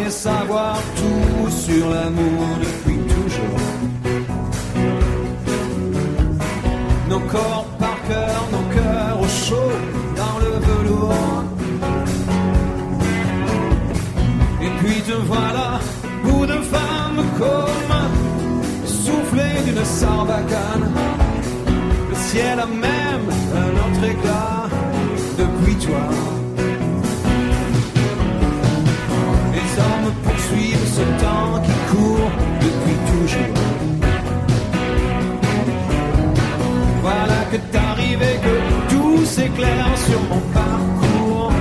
Savoir tout sur l'amour depuis toujours. Nos corps par cœur, nos cœurs au chaud dans le velours. Et puis te voilà, bout de femme comme soufflé d'une sarbacane. Le ciel a même un autre éclat depuis toi. Les hommes poursuivent ce temps qui court depuis toujours. Voilà que t'arrives et que tout s'éclaire sur mon parcours.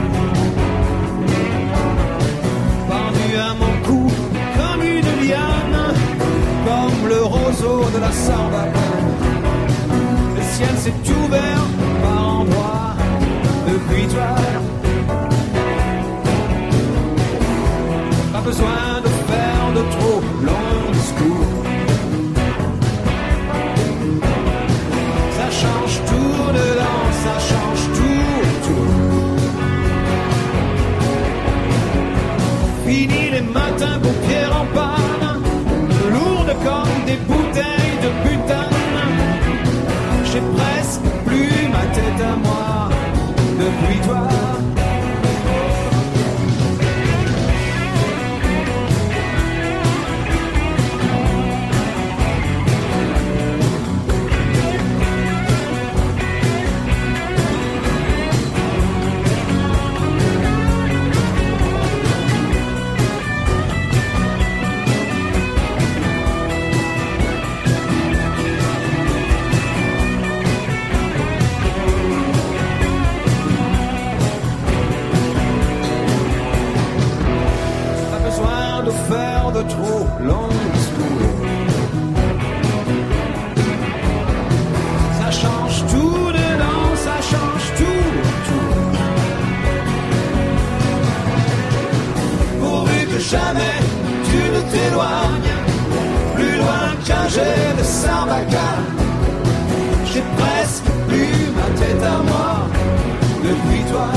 Pendu à mon cou comme une liane, comme le roseau de la sarbacane. Le ciel s'est ouvert par endroits depuis toi. Pas besoin de faire de trop longs discours. Ça change tout dedans, ça change tout autour. Fini les matins paupières en panne, lourdes comme des bouteilles de butane. J'ai presque plus ma tête à moi depuis toi. trop long discours. Ça change tout dedans, ça change tout, tout. Pourvu que jamais tu ne t'éloignes plus loin qu'un jet de Sarbacane. J'ai presque plus ma tête à moi depuis toi.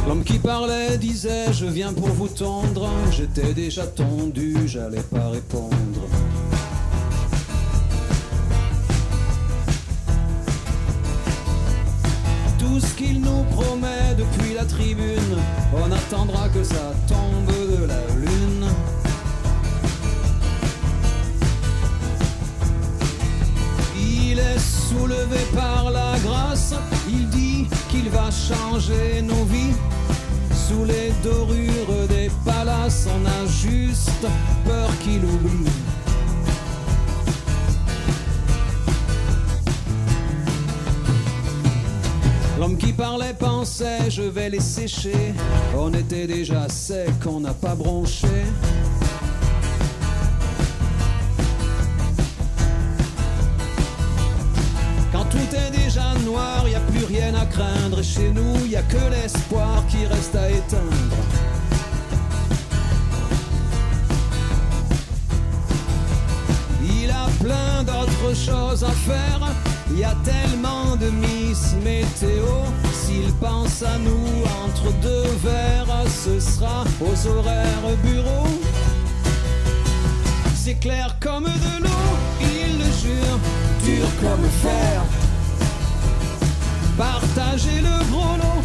L'homme qui parlait disait je viens pour vous tondre. J'étais déjà tondu, j'allais pas répondre. Tout ce qu'il nous promet depuis la tribune, on attendra que ça tombe de la lune. Il est soulevé par la grâce, il dit qu'il va changer nos vies. Sous les dorures des palaces, on a juste peur qu'il oublie. L'homme qui parlait pensait je vais les sécher. On était déjà sec, on n'a pas bronché. Quand tout est déjà noir, y a plus rien à craindre. Et chez nous, y a que l'espoir qui reste à éteindre. Il a plein d'autres choses à faire. Y a tellement de Miss Météo. S'il pense à nous entre deux verres, ce sera aux horaires bureau. C'est clair comme de l'eau, il le jure, dur comme fer. Partager le gros lot,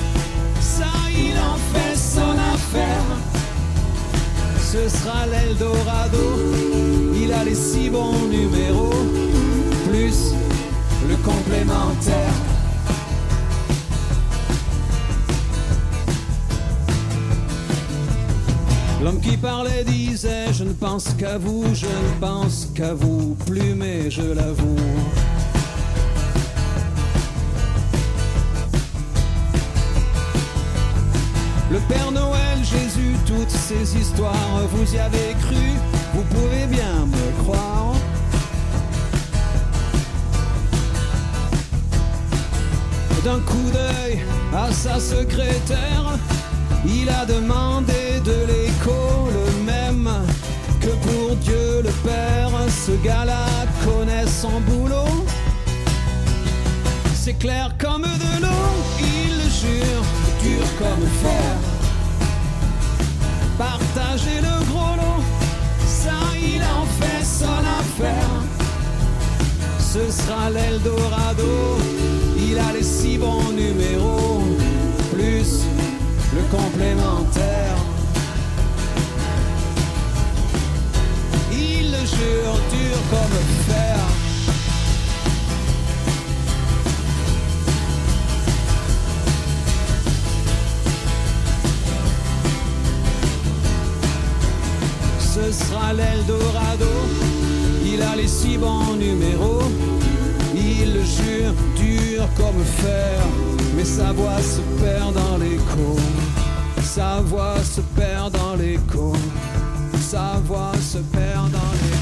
ça il en fait son affaire. Ce sera l'Eldorado, il a les 6 bons numéros, plus le complémentaire. L'homme qui parlait disait je ne pense qu'à vous, je ne pense qu'à vous plus, mais je l'avoue. Le Père Noël, Jésus, toutes ces histoires, vous y avez cru, vous pouvez bien me croire. D'un coup d'œil à sa secrétaire, il a demandé de l'écho le même que pour Dieu le Père. Ce gars-là connaît son boulot, c'est clair comme de l'eau, il le jure, dur comme fer. Partager le gros lot, ça il en fait son affaire. Ce sera l'Eldorado, il a les 6 bons numéros, plus le complémentaire. Il le jure, dur comme fer. Ce sera l'Eldorado, il a les 6 bons numéros. Il le jure, dur comme fer, mais sa voix se perd dans l'écho. Sa voix se perd dans l'écho. Sa voix se perd dans l'écho.